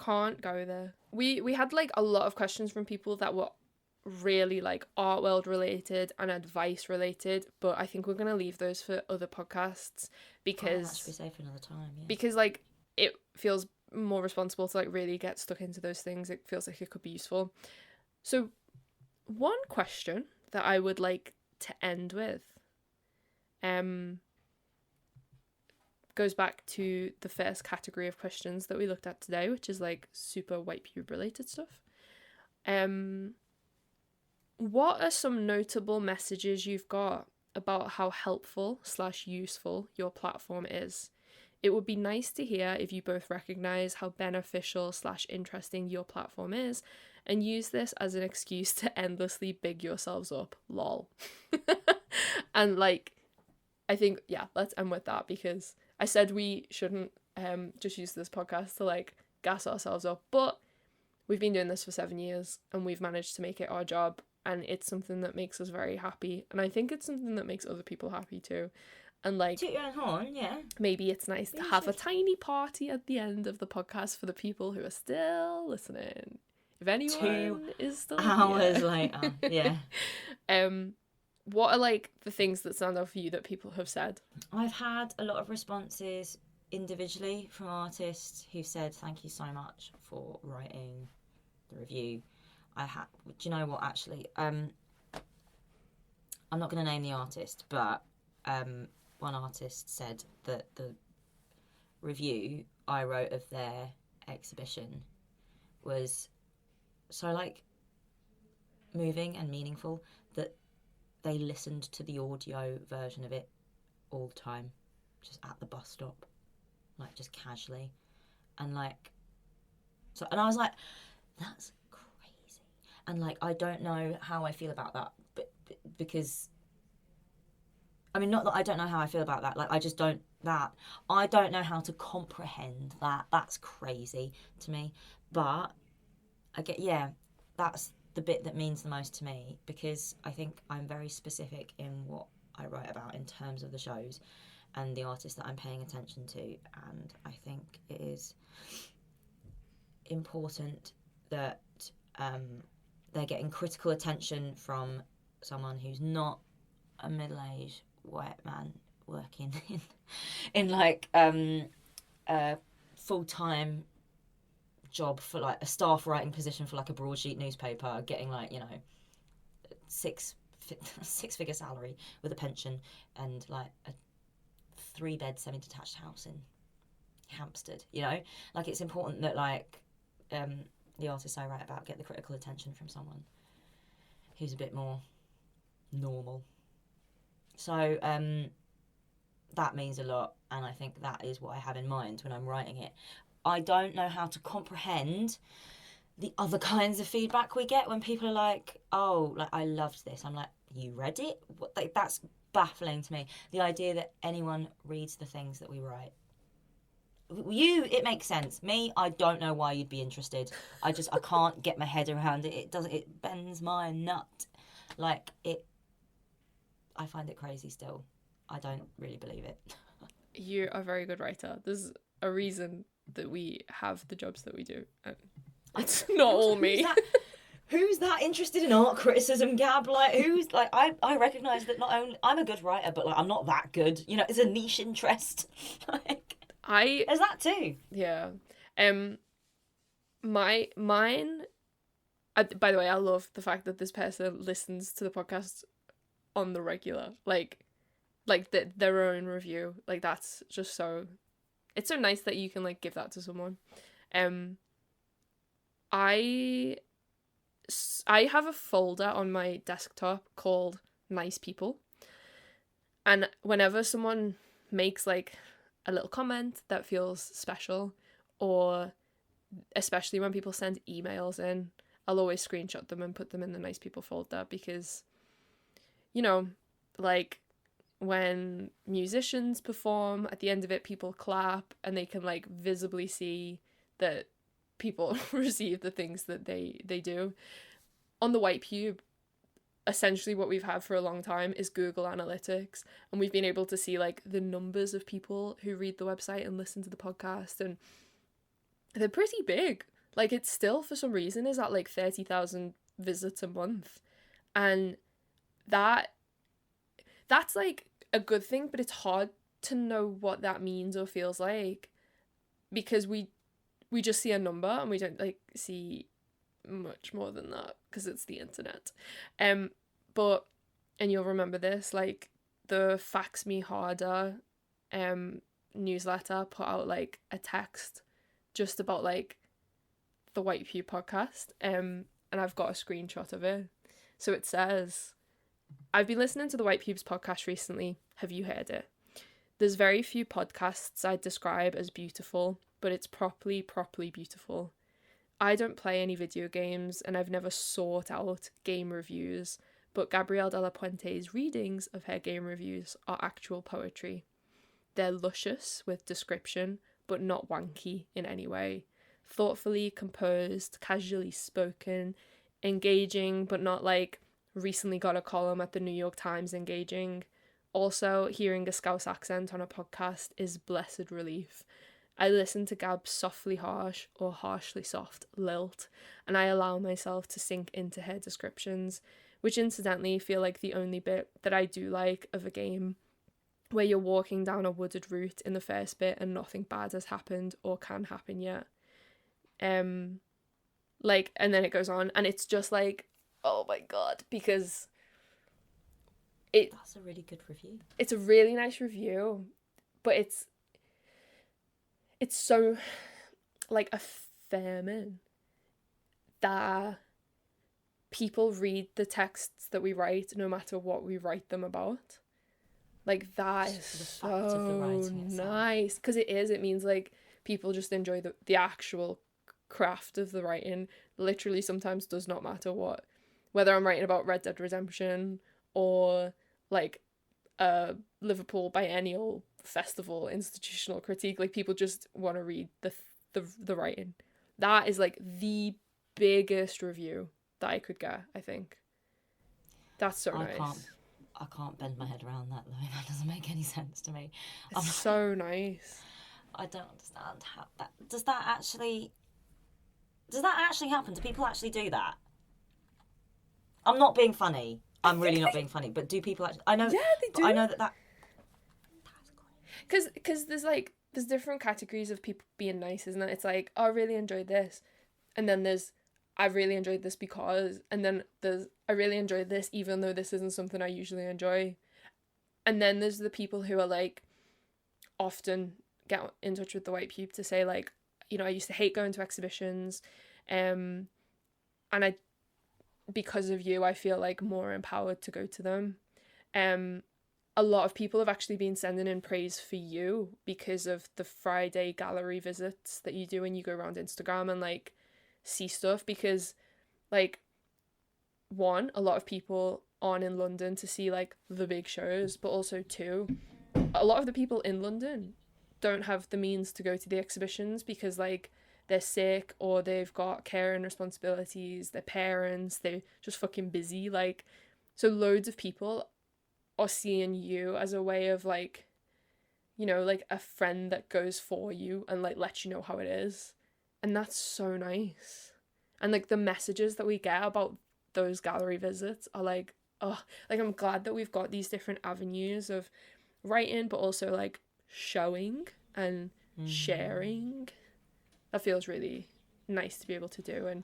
can't go there. We had like a lot of questions from people that were really like art world related and advice related, but I think we're gonna leave those for other podcasts because that should be safe for another time. Yeah. Because like it feels more responsible to like really get stuck into those things. It feels like it could be useful. So one question that I would like to end with goes back to the first category of questions that we looked at today, which is like super white pube related stuff. What are some notable messages you've got about how helpful / useful your platform is? It would be nice to hear if you both recognize how beneficial / interesting your platform is and use this as an excuse to endlessly big yourselves up. Lol. And like, I think, yeah, let's end with that, because I said we shouldn't just use this podcast to like gas ourselves up, but we've been doing this for 7 years and we've managed to make it our job, and it's something that makes us very happy, and I think it's something that makes other people happy too. And like, toot your own horn, yeah. Maybe it's nice to have a tiny party at the end of the podcast for the people who are still listening. If anyone is still 2 hours later, yeah. What are like the things that stand out for you that people have said? I've had a lot of responses individually from artists who said thank you so much for writing the review. Do you know what, actually? I'm not going to name the artist, but one artist said that the review I wrote of their exhibition was so like moving and meaningful that they listened to the audio version of it all the time, just at the bus stop, like just casually, and like, so, and I was like, that's crazy, and like I don't know how I feel about that, but because, I mean, not that I don't know how I feel about that, like I just don't, I don't know how to comprehend that. That's crazy to me, but I get, yeah, that's the bit that means the most to me, because I think I'm very specific in what I write about in terms of the shows and the artists that I'm paying attention to, and I think it is important that they're getting critical attention from someone who's not a middle-aged white man working in like a full-time job for like a staff writing position for like a broadsheet newspaper, getting like, you know, six-figure salary with a pension and like a 3-bed semi-detached house in Hampstead, you know, like it's important that like the artists I write about get the critical attention from someone who's a bit more normal. So that means a lot, and I think that is what I have in mind when I'm writing it. I don't know how to comprehend the other kinds of feedback we get when people are like, oh, like, I loved this. I'm like, you read it? What, like, that's baffling to me. The idea that anyone reads the things that we write. You, it makes sense. Me, I don't know why you'd be interested. I can't get my head around it. It bends my nut. Like, I find it crazy still. I don't really believe it. You're a very good writer. There's a reason that we have the jobs that we do. It's not all me. Who's that interested in art criticism, Gab? Like, who's like, I recognise that not only I'm a good writer, but like I'm not that good. You know, it's a niche interest. Like, there's that too. Yeah. Mine. By the way, I love the fact that this person listens to the podcast on the regular, like their own review. Like, that's just so. It's so nice that you can like give that to someone. I have a folder on my desktop called Nice People, and whenever someone makes like a little comment that feels special, or especially when people send emails in, I'll always screenshot them and put them in the Nice People folder, because, you know, like when musicians perform, at the end of it people clap and they can like visibly see that people receive the things that they do. On the White Pube, essentially what we've had for a long time is Google Analytics, and we've been able to see like the numbers of people who read the website and listen to the podcast, and they're pretty big. Like, it still for some reason is at like 30,000 visits a month, and that's like a good thing, but it's hard to know what that means or feels like, because we we just see a number and we don't like see much more than that because it's the internet. But, and you'll remember this, like the Fax Me Harder newsletter put out like a text just about like the White Pew podcast, and I've got a screenshot of it. So it says, I've been listening to the White Pubes podcast recently. Have you heard it? There's very few podcasts I'd describe as beautiful, but it's properly beautiful. I don't play any video games and I've never sought out game reviews, but Gabrielle de la Puente's readings of her game reviews are actual poetry. They're luscious with description, but not wanky in any way. Thoughtfully composed, casually spoken, engaging, but not like recently got a column at the New York Times engaging. Also, hearing a Scouse accent on a podcast is blessed relief. I listen to Gab's softly harsh or harshly soft lilt, and I allow myself to sink into her descriptions, which incidentally feel like the only bit that I do like of a game where you're walking down a wooded route in the first bit and nothing bad has happened or can happen yet. Like, and then it goes on, and it's just like, oh my god, because that's a really good review. It's a really nice review, but it's so like affirming that people read the texts that we write no matter what we write them about. Like, that is so nice, because it means like people just enjoy the actual craft of the writing. Literally sometimes does not matter whether I'm writing about Red Dead Redemption or like a Liverpool biennial festival institutional critique. Like, people just want to read the writing. That is like the biggest review that I could get, I think. That's so nice. I can't bend my head around that, though. That doesn't make any sense to me. It's so nice. I don't understand how that... Does that actually happen? Do people actually do that? I'm not being funny. I'm really not being funny. But do people actually... I know... Yeah, they do. I know that... Because there's different categories of people being nice, isn't it? It's like, oh, I really enjoyed this. And then there's, I really enjoyed this because... And then there's, I really enjoyed this even though this isn't something I usually enjoy. And then there's the people who are like, often get in touch with the White Pube to say like, you know, I used to hate going to exhibitions, and because of you, I feel like more empowered to go to them. A lot of people have actually been sending in praise for you because of the Friday gallery visits that you do when you go around Instagram and like see stuff, because like, one, a lot of people aren't in London to see like the big shows, but also two, a lot of the people in London don't have the means to go to the exhibitions because like they're sick or they've got care and responsibilities, their parents, they're just fucking busy. Like, so loads of people are seeing you as a way of like, you know, like a friend that goes for you and like lets you know how it is. And that's so nice. And like the messages that we get about those gallery visits are like, oh, like I'm glad that we've got these different avenues of writing, but also like showing and sharing. That feels really nice to be able to do, and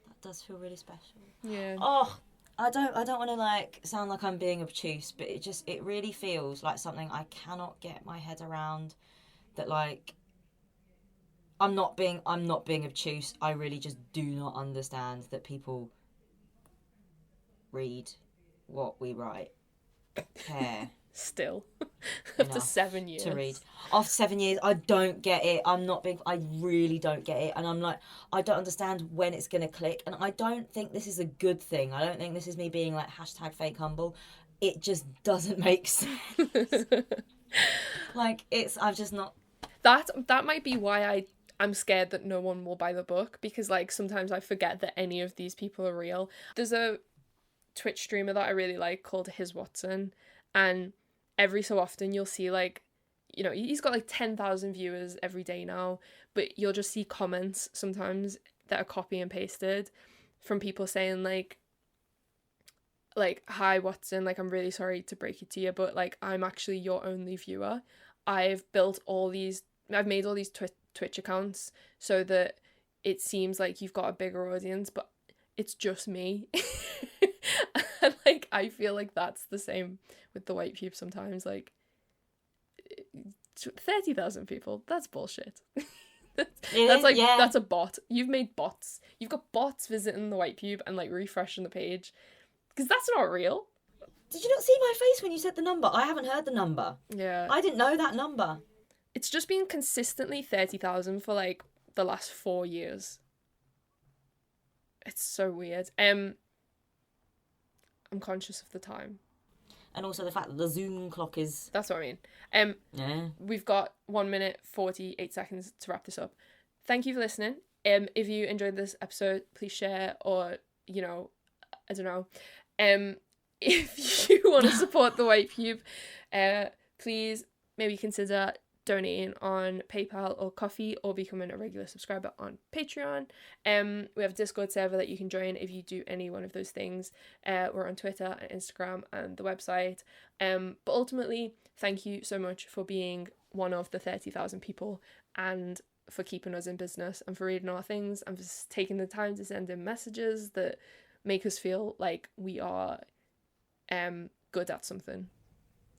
that does feel really special. Yeah. Oh, I don't want to like sound like I'm being obtuse, but it really feels like something I cannot get my head around. That like I'm not being obtuse. I really just do not understand that people read what we write. Care. Still. After 7 years. To read. After 7 years, I don't get it. I really don't get it. And I'm like, I don't understand when it's going to click. And I don't think this is a good thing. I don't think this is me being like #fake humble. It just doesn't make sense. Like, I've just not... That might be why I'm scared that no one will buy the book, because like sometimes I forget that any of these people are real. There's a Twitch streamer that I really like called His Watson, and every so often you'll see like, you know, he's got like 10,000 viewers every day now, but you'll just see comments sometimes that are copy and pasted from people saying like, hi Watson, like I'm really sorry to break it to you, but like I'm actually your only viewer. I've made all these Twitch accounts so that it seems like you've got a bigger audience, but it's just me. And like I feel like that's the same with the White Pube sometimes. Like 30,000 people, that's bullshit. That's a bot. You've made bots. You've got bots visiting the White Pube and like refreshing the page, because that's not real. Did you not see my face when you said the number? I haven't heard the number. Yeah. I didn't know that number. It's just been consistently 30,000 for like the last 4 years. It's so weird. I'm conscious of the time. And also the fact that the Zoom clock is... That's what I mean. Yeah. We've got 1 minute, 48 seconds to wrap this up. Thank you for listening. If you enjoyed this episode, please share, or, you know, I don't know. If you want to support the White Pube, please maybe consider donating on PayPal or Ko-fi, or becoming a regular subscriber on Patreon. We have a Discord server that you can join if you do any one of those things. We're on Twitter and Instagram and the website. But ultimately, thank you so much for being one of the 30,000 people, and for keeping us in business, and for reading our things, and for taking the time to send in messages that make us feel like we are good at something.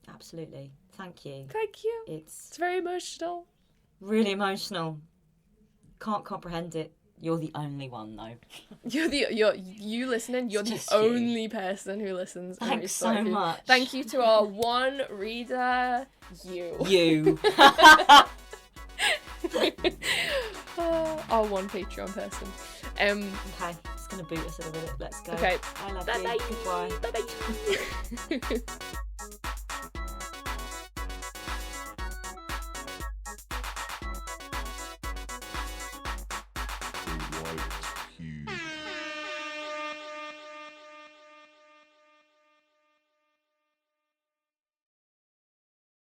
Absolutely. Thank you. Thank you. It's very emotional. Really emotional. Can't comprehend it. You're the only one, though. You listening. You're the only person who listens. Thanks so much. Thank you to our one reader, you. Our one Patreon person. Okay, it's gonna boot us in a minute. Let's go. Okay. I love Bye-bye. you. Goodbye. Bye-bye. White